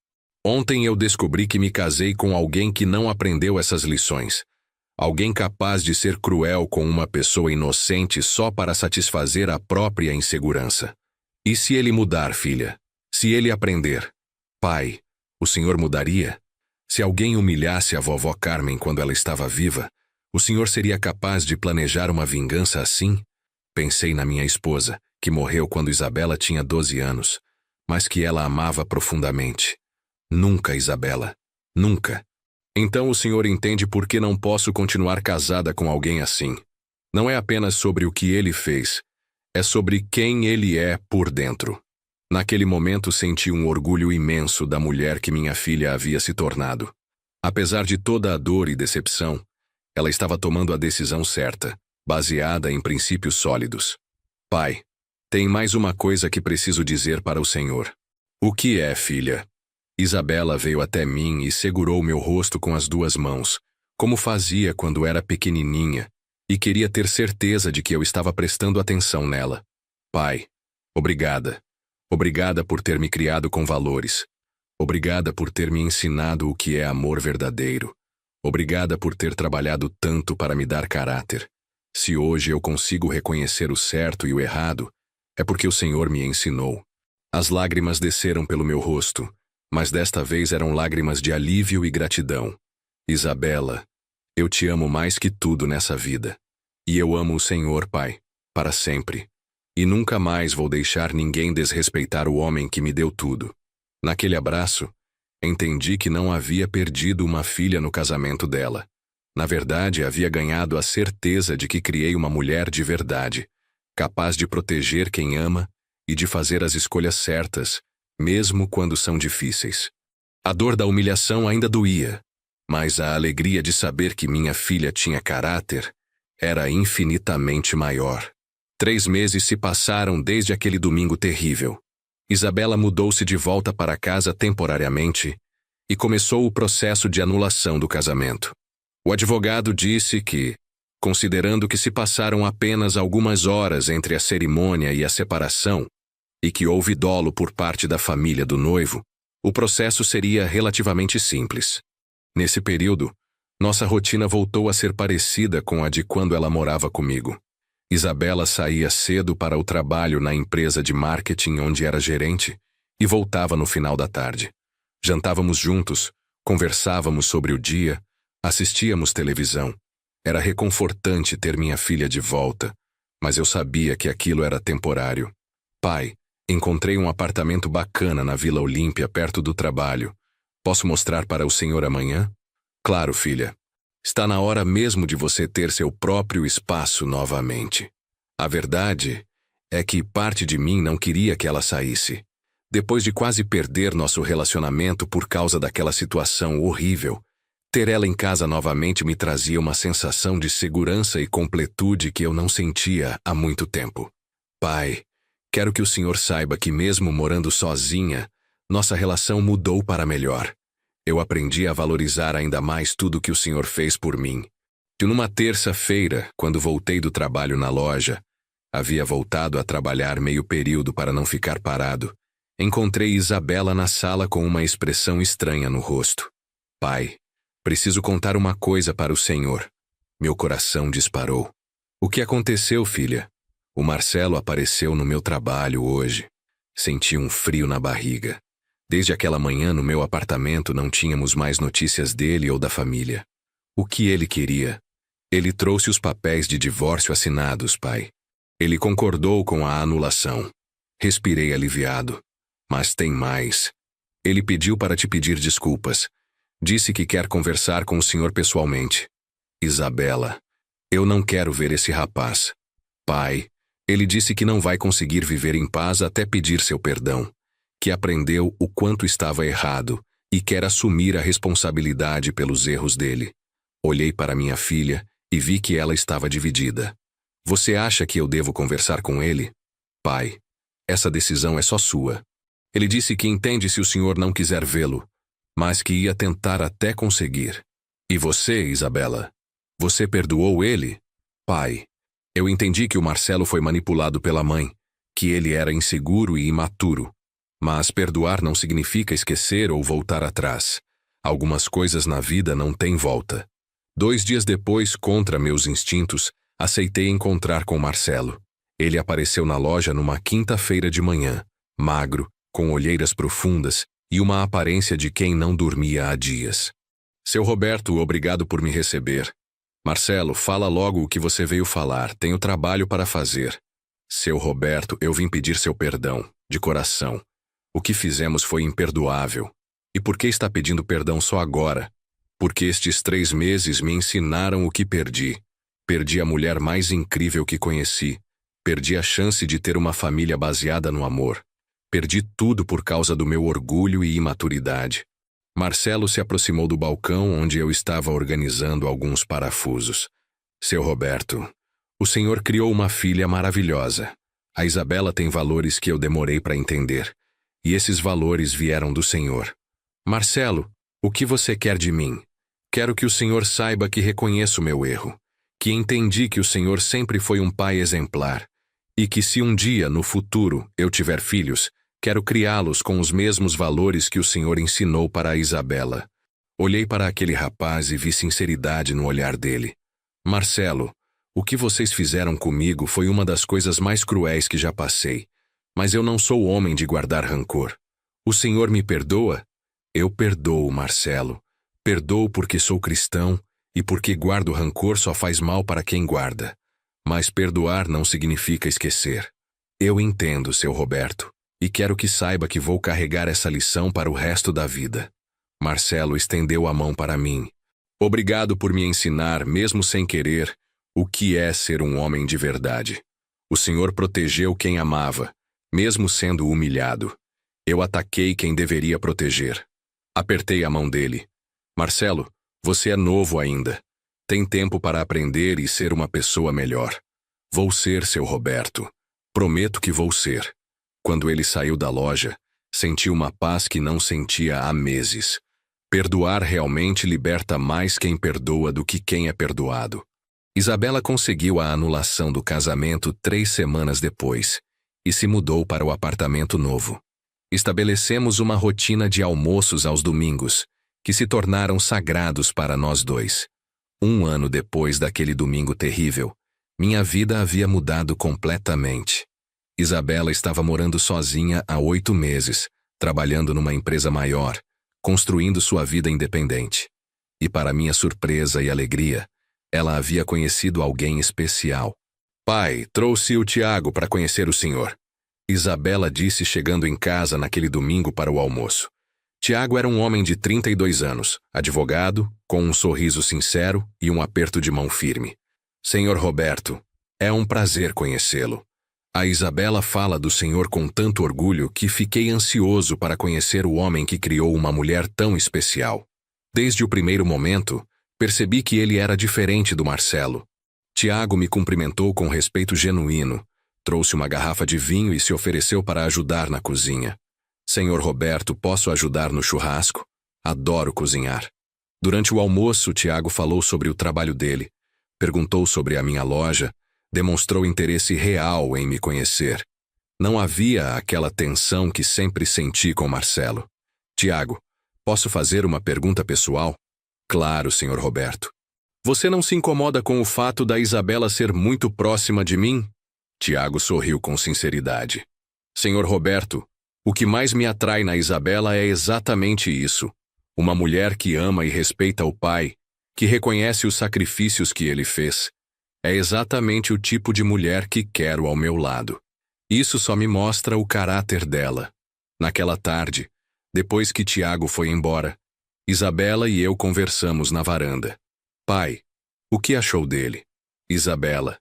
Ontem eu descobri que me casei com alguém que não aprendeu essas lições. Alguém capaz de ser cruel com uma pessoa inocente só para satisfazer a própria insegurança. E se ele mudar, filha? Se ele aprender? Pai, o senhor mudaria? Se alguém humilhasse a vovó Carmen quando ela estava viva, o senhor seria capaz de planejar uma vingança assim? Pensei na minha esposa, que morreu quando Isabela tinha 12 anos, mas que ela amava profundamente. Nunca, Isabela. Nunca. Então o senhor entende por que não posso continuar casada com alguém assim. Não é apenas sobre o que ele fez, é sobre quem ele é por dentro. Naquele momento senti um orgulho imenso da mulher que minha filha havia se tornado. Apesar de toda a dor e decepção, ela estava tomando a decisão certa, baseada em princípios sólidos. Pai, tem mais uma coisa que preciso dizer para o senhor. O que é, filha? Isabela veio até mim e segurou meu rosto com as 2 mãos, como fazia quando era pequenininha, e queria ter certeza de que eu estava prestando atenção nela. Pai, obrigada. Obrigada por ter me criado com valores. Obrigada por ter me ensinado o que é amor verdadeiro. Obrigada por ter trabalhado tanto para me dar caráter. Se hoje eu consigo reconhecer o certo e o errado, é porque o Senhor me ensinou. As lágrimas desceram pelo meu rosto, mas desta vez eram lágrimas de alívio e gratidão. Isabela, eu te amo mais que tudo nessa vida. E eu amo o Senhor, Pai, para sempre. E nunca mais vou deixar ninguém desrespeitar o homem que me deu tudo. Naquele abraço, entendi que não havia perdido uma filha no casamento dela. Na verdade, havia ganhado a certeza de que criei uma mulher de verdade, capaz de proteger quem ama e de fazer as escolhas certas, mesmo quando são difíceis. A dor da humilhação ainda doía, mas a alegria de saber que minha filha tinha caráter era infinitamente maior. 3 meses se passaram desde aquele domingo terrível. Isabela mudou-se de volta para casa temporariamente e começou o processo de anulação do casamento. O advogado disse que, considerando que se passaram apenas algumas horas entre a cerimônia e a separação, e que houve dolo por parte da família do noivo, o processo seria relativamente simples. Nesse período, nossa rotina voltou a ser parecida com a de quando ela morava comigo. Isabela saía cedo para o trabalho na empresa de marketing onde era gerente e voltava no final da tarde. Jantávamos juntos, conversávamos sobre o dia, assistíamos televisão. Era reconfortante ter minha filha de volta, mas eu sabia que aquilo era temporário. Pai, encontrei um apartamento bacana na Vila Olímpia, perto do trabalho. Posso mostrar para o senhor amanhã? Claro, filha. Está na hora mesmo de você ter seu próprio espaço novamente. A verdade é que parte de mim não queria que ela saísse. Depois de quase perder nosso relacionamento por causa daquela situação horrível, ter ela em casa novamente me trazia uma sensação de segurança e completude que eu não sentia há muito tempo. Pai, quero que o senhor saiba que mesmo morando sozinha, nossa relação mudou para melhor. Eu aprendi a valorizar ainda mais tudo que o senhor fez por mim. E numa terça-feira, quando voltei do trabalho na loja, havia voltado a trabalhar meio período para não ficar parado, Encontrei Isabela na sala com uma expressão estranha no rosto. Pai, preciso contar uma coisa para o senhor. Meu coração disparou. O que aconteceu, filha? O Marcelo apareceu no meu trabalho hoje. Senti um frio na barriga. Desde aquela manhã no meu apartamento não tínhamos mais notícias dele ou da família. O que ele queria? Ele trouxe os papéis de divórcio assinados, pai. Ele concordou com a anulação. Respirei aliviado. Mas tem mais. Ele pediu para te pedir desculpas. Disse que quer conversar com o senhor pessoalmente. Isabela, eu não quero ver esse rapaz. Pai, ele disse que não vai conseguir viver em paz até pedir seu perdão, que aprendeu o quanto estava errado e quer assumir a responsabilidade pelos erros dele. Olhei para minha filha e vi que ela estava dividida. Você acha que eu devo conversar com ele? Pai, essa decisão é só sua. Ele disse que entende se o senhor não quiser vê-lo, mas que ia tentar até conseguir. E você, Isabela? Você perdoou ele? Pai, eu entendi que o Marcelo foi manipulado pela mãe, que ele era inseguro e imaturo. Mas perdoar não significa esquecer ou voltar atrás. Algumas coisas na vida não têm volta. 2 dias depois, contra meus instintos, aceitei encontrar com Marcelo. Ele apareceu na loja numa quinta-feira de manhã, magro, com olheiras profundas e uma aparência de quem não dormia há dias. Seu Roberto, obrigado por me receber. Marcelo, fala logo o que você veio falar, tenho trabalho para fazer. Seu Roberto, eu vim pedir seu perdão, de coração. O que fizemos foi imperdoável. E por que está pedindo perdão só agora? Porque estes 3 meses me ensinaram o que perdi. Perdi a mulher mais incrível que conheci. Perdi a chance de ter uma família baseada no amor. Perdi tudo por causa do meu orgulho e imaturidade. Marcelo se aproximou do balcão onde eu estava organizando alguns parafusos. Seu Roberto, o senhor criou uma filha maravilhosa. A Isabela tem valores que eu demorei para entender. E esses valores vieram do senhor. Marcelo, o que você quer de mim? Quero que o senhor saiba que reconheço meu erro. Que entendi que o senhor sempre foi um pai exemplar. E que se um dia, no futuro, eu tiver filhos, quero criá-los com os mesmos valores que o senhor ensinou para a Isabela. Olhei para aquele rapaz e vi sinceridade no olhar dele. Marcelo, o que vocês fizeram comigo foi uma das coisas mais cruéis que já passei. Mas eu não sou homem de guardar rancor. O senhor me perdoa? Eu perdoo, Marcelo. Perdoo porque sou cristão e porque guardo rancor só faz mal para quem guarda. Mas perdoar não significa esquecer. Eu entendo, seu Roberto, e quero que saiba que vou carregar essa lição para o resto da vida. Marcelo estendeu a mão para mim. Obrigado por me ensinar, mesmo sem querer, o que é ser um homem de verdade. O senhor protegeu quem amava, mesmo sendo humilhado. Eu ataquei quem deveria proteger. Apertei a mão dele. Marcelo, você é novo ainda. Tem tempo para aprender e ser uma pessoa melhor. Vou ser, seu Roberto. Prometo que vou ser. Quando ele saiu da loja, senti uma paz que não sentia há meses. Perdoar realmente liberta mais quem perdoa do que quem é perdoado. Isabela conseguiu a anulação do casamento 3 semanas depois e se mudou para o apartamento novo. Estabelecemos uma rotina de almoços aos domingos, que se tornaram sagrados para nós dois. 1 ano depois daquele domingo terrível, minha vida havia mudado completamente. Isabela estava morando sozinha há 8 meses, trabalhando numa empresa maior, construindo sua vida independente. E para minha surpresa e alegria, ela havia conhecido alguém especial. Pai, trouxe o Tiago para conhecer o senhor. Isabela disse chegando em casa naquele domingo para o almoço. Tiago era um homem de 32 anos, advogado, com um sorriso sincero e um aperto de mão firme. Senhor Roberto, é um prazer conhecê-lo. A Isabela fala do senhor com tanto orgulho que fiquei ansioso para conhecer o homem que criou uma mulher tão especial. Desde o primeiro momento, percebi que ele era diferente do Marcelo. Tiago me cumprimentou com respeito genuíno, trouxe uma garrafa de vinho e se ofereceu para ajudar na cozinha. Senhor Roberto, posso ajudar no churrasco? Adoro cozinhar. Durante o almoço, Tiago falou sobre o trabalho dele, perguntou sobre a minha loja, demonstrou interesse real em me conhecer. Não havia aquela tensão que sempre senti com Marcelo. Tiago, posso fazer uma pergunta pessoal? Claro, senhor Roberto. Você não se incomoda com o fato da Isabela ser muito próxima de mim? Tiago sorriu com sinceridade. Senhor Roberto, o que mais me atrai na Isabela é exatamente isso. Uma mulher que ama e respeita o pai, que reconhece os sacrifícios que ele fez. É exatamente o tipo de mulher que quero ao meu lado. Isso só me mostra o caráter dela. Naquela tarde, depois que Tiago foi embora, Isabela e eu conversamos na varanda. Pai, o que achou dele? Isabela,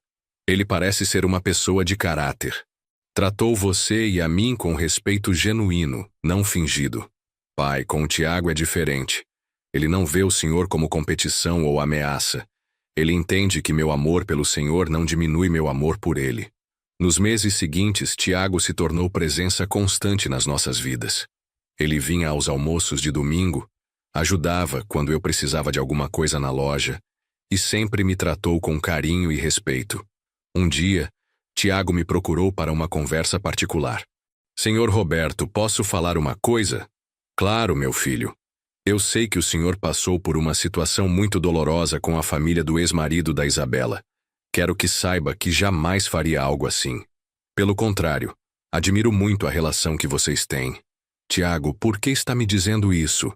ele parece ser uma pessoa de caráter. Tratou você e a mim com respeito genuíno, não fingido. Pai, com o Tiago é diferente. Ele não vê o senhor como competição ou ameaça. Ele entende que meu amor pelo senhor não diminui meu amor por ele. Nos meses seguintes, Tiago se tornou presença constante nas nossas vidas. Ele vinha aos almoços de domingo, ajudava quando eu precisava de alguma coisa na loja e sempre me tratou com carinho e respeito. Um dia, Tiago me procurou para uma conversa particular. Senhor Roberto, posso falar uma coisa? Claro, meu filho. Eu sei que o senhor passou por uma situação muito dolorosa com a família do ex-marido da Isabela. Quero que saiba que jamais faria algo assim. Pelo contrário, admiro muito a relação que vocês têm. Tiago, por que está me dizendo isso?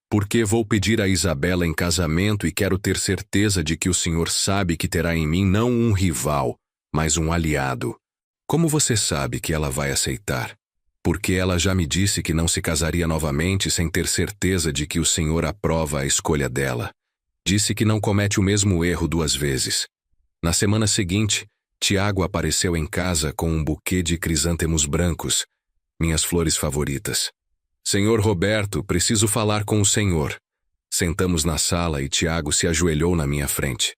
Porque vou pedir a Isabela em casamento e quero ter certeza de que o senhor sabe que terá em mim não um rival, mas um aliado. Como você sabe que ela vai aceitar? Porque ela já me disse que não se casaria novamente sem ter certeza de que o senhor aprova a escolha dela. Disse que não comete o mesmo erro 2 vezes. Na semana seguinte, Tiago apareceu em casa com um buquê de crisântemos brancos, minhas flores favoritas. Senhor Roberto, preciso falar com o senhor. Sentamos na sala e Tiago se ajoelhou na minha frente.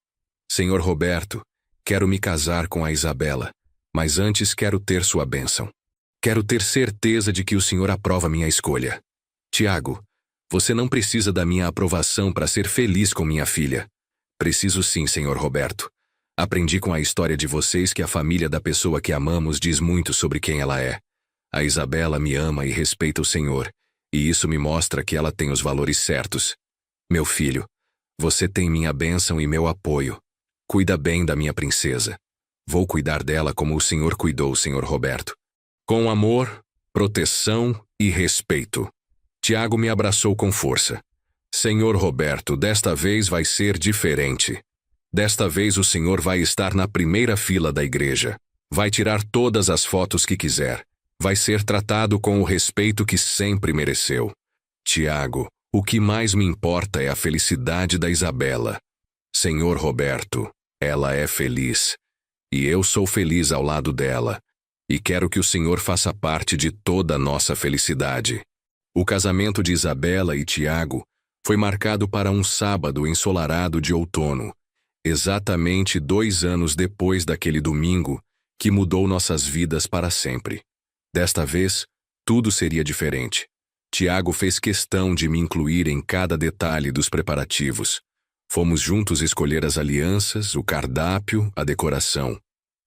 Senhor Roberto, quero me casar com a Isabela, mas antes quero ter sua bênção. Quero ter certeza de que o senhor aprova minha escolha. Tiago, você não precisa da minha aprovação para ser feliz com minha filha. Preciso sim, senhor Roberto. Aprendi com a história de vocês que a família da pessoa que amamos diz muito sobre quem ela é. A Isabela me ama e respeita o senhor, e isso me mostra que ela tem os valores certos. Meu filho, você tem minha bênção e meu apoio. Cuida bem da minha princesa. Vou cuidar dela como o senhor cuidou, senhor Roberto. Com amor, proteção e respeito. Tiago me abraçou com força. Senhor Roberto, desta vez vai ser diferente. Desta vez o senhor vai estar na primeira fila da igreja. Vai tirar todas as fotos que quiser. Vai ser tratado com o respeito que sempre mereceu. Tiago, o que mais me importa é a felicidade da Isabela. Senhor Roberto, ela é feliz. E eu sou feliz ao lado dela. E quero que o senhor faça parte de toda a nossa felicidade. O casamento de Isabela e Tiago foi marcado para um sábado ensolarado de outono, exatamente 2 anos depois daquele domingo que mudou nossas vidas para sempre. Desta vez, tudo seria diferente. Tiago fez questão de me incluir em cada detalhe dos preparativos. Fomos juntos escolher as alianças, o cardápio, a decoração.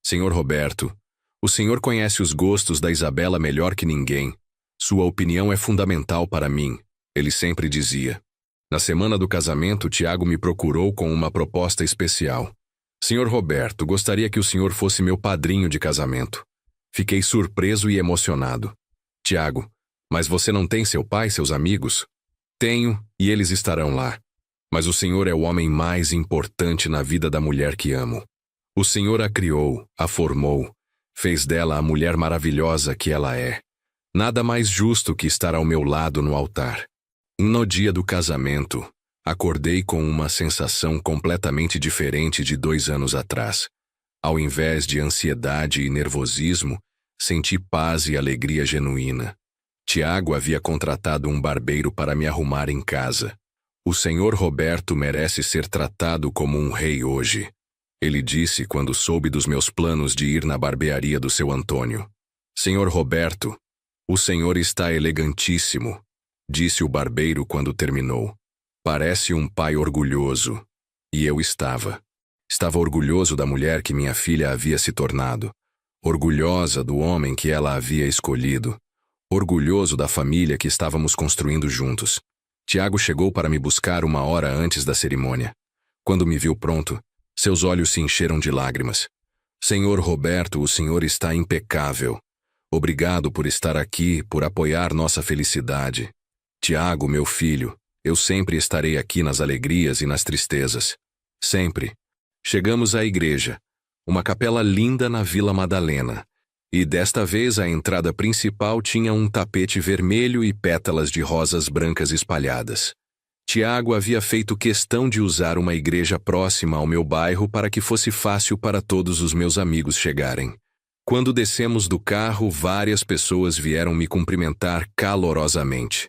Senhor Roberto, o senhor conhece os gostos da Isabela melhor que ninguém. Sua opinião é fundamental para mim, ele sempre dizia. Na semana do casamento, Tiago me procurou com uma proposta especial. Senhor Roberto, gostaria que o senhor fosse meu padrinho de casamento. Fiquei surpreso e emocionado. Tiago, mas você não tem seu pai, seus amigos? Tenho, e eles estarão lá. Mas o senhor é o homem mais importante na vida da mulher que amo. O senhor a criou, a formou, fez dela a mulher maravilhosa que ela é. Nada mais justo que estar ao meu lado no altar. No dia do casamento, acordei com uma sensação completamente diferente de 2 anos atrás. Ao invés de ansiedade e nervosismo, senti paz e alegria genuína. Tiago havia contratado um barbeiro para me arrumar em casa. O senhor Roberto merece ser tratado como um rei hoje. Ele disse quando soube dos meus planos de ir na barbearia do seu Antônio. Senhor Roberto, o senhor está elegantíssimo, disse o barbeiro quando terminou. Parece um pai orgulhoso. E eu estava. Estava orgulhoso da mulher que minha filha havia se tornado. orgulhosa do homem que ela havia escolhido, orgulhoso da família que estávamos construindo juntos. Tiago chegou para me buscar 1 hora antes da cerimônia. Quando me viu pronto, seus olhos se encheram de lágrimas. Senhor Roberto, o senhor está impecável. Obrigado por estar aqui, por apoiar nossa felicidade. Tiago, meu filho, eu sempre estarei aqui nas alegrias e nas tristezas. Sempre. Chegamos à igreja, uma capela linda na Vila Madalena, e desta vez a entrada principal tinha um tapete vermelho e pétalas de rosas brancas espalhadas. Tiago havia feito questão de usar uma igreja próxima ao meu bairro para que fosse fácil para todos os meus amigos chegarem. Quando descemos do carro, várias pessoas vieram me cumprimentar calorosamente.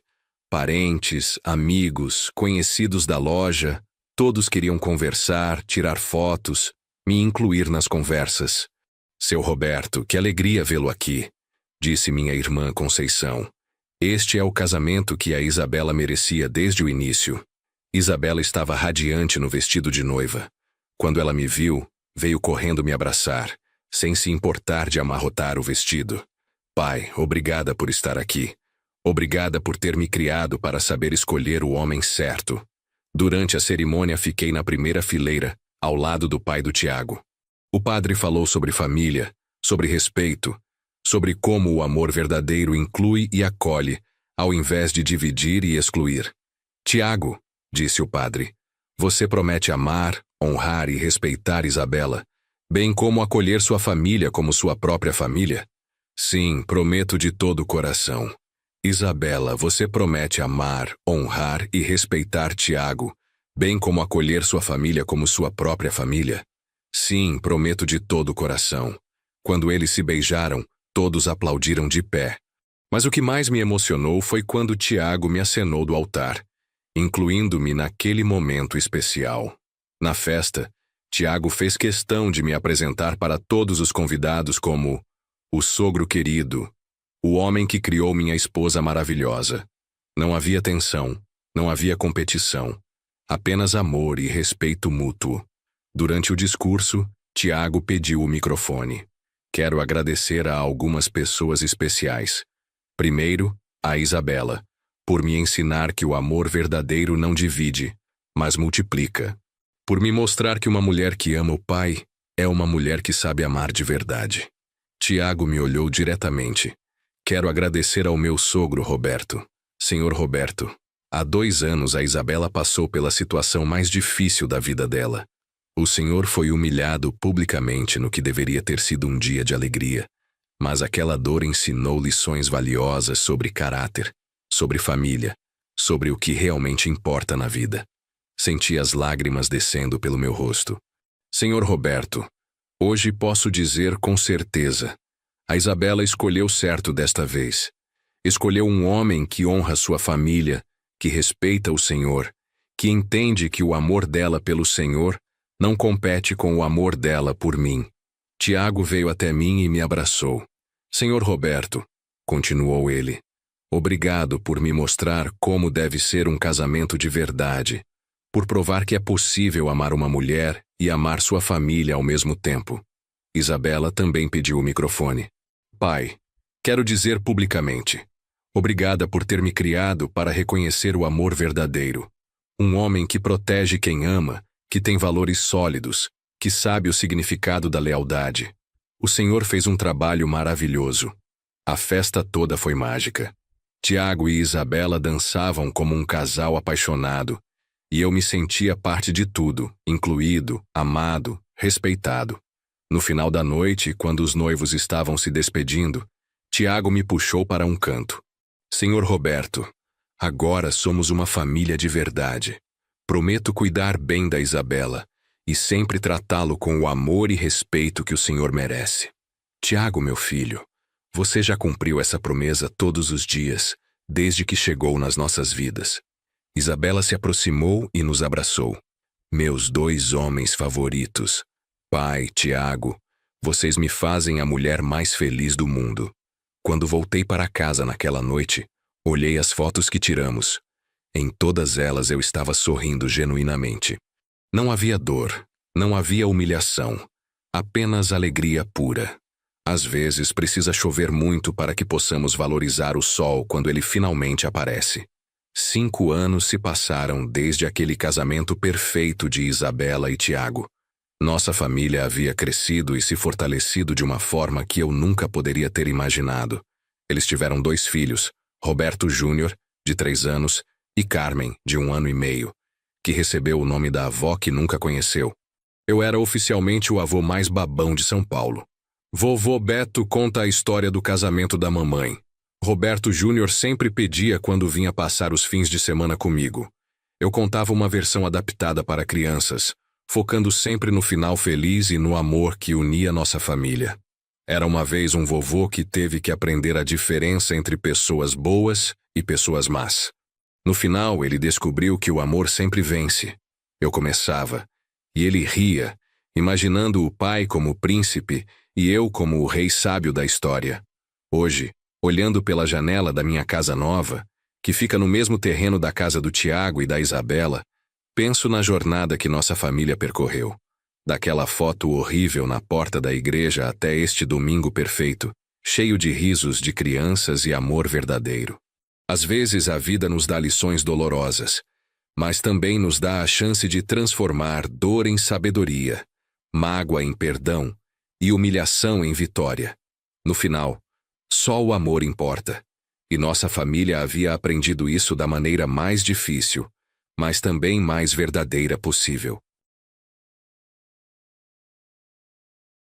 Parentes, amigos, conhecidos da loja, todos queriam conversar, tirar fotos, me incluir nas conversas. Seu Roberto, que alegria vê-lo aqui, disse minha irmã Conceição. Este é o casamento que a Isabela merecia desde o início. Isabela estava radiante no vestido de noiva. Quando ela me viu, veio correndo me abraçar, sem se importar de amarrotar o vestido. Pai, obrigada por estar aqui. Obrigada por ter me criado para saber escolher o homem certo. Durante a cerimônia fiquei na primeira fileira, ao lado do pai do Tiago. O padre falou sobre família, sobre respeito, sobre como o amor verdadeiro inclui e acolhe, ao invés de dividir e excluir. Tiago, disse o padre, você promete amar, honrar e respeitar Isabela, bem como acolher sua família como sua própria família? Sim, prometo de todo o coração. Isabela, você promete amar, honrar e respeitar Tiago, bem como acolher sua família como sua própria família? Sim, prometo de todo o coração. Quando eles se beijaram, todos aplaudiram de pé. Mas o que mais me emocionou foi quando Tiago me acenou do altar, incluindo-me naquele momento especial. Na festa, Tiago fez questão de me apresentar para todos os convidados como o sogro querido, o homem que criou minha esposa maravilhosa. Não havia tensão, não havia competição, apenas amor e respeito mútuo. Durante o discurso, Tiago pediu o microfone. Quero agradecer a algumas pessoas especiais. Primeiro, a Isabela, por me ensinar que o amor verdadeiro não divide, mas multiplica. Por me mostrar que uma mulher que ama o pai é uma mulher que sabe amar de verdade. Tiago me olhou diretamente. Quero agradecer ao meu sogro Roberto. Senhor Roberto, há 2 anos a Isabela passou pela situação mais difícil da vida dela. O senhor foi humilhado publicamente no que deveria ter sido um dia de alegria, mas aquela dor ensinou lições valiosas sobre caráter, sobre família, sobre o que realmente importa na vida. Senti as lágrimas descendo pelo meu rosto. Senhor Roberto, hoje posso dizer com certeza, a Isabela escolheu certo desta vez. Escolheu um homem que honra sua família, que respeita o Senhor, que entende que o amor dela pelo Senhor não compete com o amor dela por mim. Tiago veio até mim e me abraçou. Senhor Roberto, continuou ele, obrigado por me mostrar como deve ser um casamento de verdade, por provar que é possível amar uma mulher e amar sua família ao mesmo tempo. Isabela também pediu o microfone. Pai, quero dizer publicamente, obrigada por ter me criado para reconhecer o amor verdadeiro. Um homem que protege quem ama, que tem valores sólidos, que sabe o significado da lealdade. O Senhor fez um trabalho maravilhoso. A festa toda foi mágica. Tiago e Isabela dançavam como um casal apaixonado, e eu me sentia parte de tudo, incluído, amado, respeitado. No final da noite, quando os noivos estavam se despedindo, Tiago me puxou para um canto. Senhor Roberto, agora somos uma família de verdade. Prometo cuidar bem da Isabela e sempre tratá-lo com o amor e respeito que o senhor merece. Tiago, meu filho, você já cumpriu essa promessa todos os dias, desde que chegou nas nossas vidas. Isabela se aproximou e nos abraçou. Meus 2 homens favoritos. Pai, Tiago, vocês me fazem a mulher mais feliz do mundo. Quando voltei para casa naquela noite, olhei as fotos que tiramos. Em todas elas eu estava sorrindo genuinamente. Não havia dor, não havia humilhação, apenas alegria pura. Às vezes precisa chover muito para que possamos valorizar o sol quando ele finalmente aparece. 5 anos se passaram desde aquele casamento perfeito de Isabela e Tiago. Nossa família havia crescido e se fortalecido de uma forma que eu nunca poderia ter imaginado. Eles tiveram 2 filhos, Roberto Júnior, de 3 anos, e Carmen, de 1 ano e meio, que recebeu o nome da avó que nunca conheceu. Eu era oficialmente o avô mais babão de São Paulo. Vovô Beto conta a história do casamento da mamãe. Roberto Júnior sempre pedia quando vinha passar os fins de semana comigo. Eu contava uma versão adaptada para crianças, focando sempre no final feliz e no amor que unia nossa família. Era uma vez um vovô que teve que aprender a diferença entre pessoas boas e pessoas más. No final, ele descobriu que o amor sempre vence. Eu começava, e ele ria, imaginando o pai como o príncipe e eu como o rei sábio da história. Hoje, olhando pela janela da minha casa nova, que fica no mesmo terreno da casa do Tiago e da Isabela, penso na jornada que nossa família percorreu. Daquela foto horrível na porta da igreja até este domingo perfeito, cheio de risos de crianças e amor verdadeiro. Às vezes a vida nos dá lições dolorosas, mas também nos dá a chance de transformar dor em sabedoria, mágoa em perdão e humilhação em vitória. No final, só o amor importa. E nossa família havia aprendido isso da maneira mais difícil, mas também mais verdadeira possível.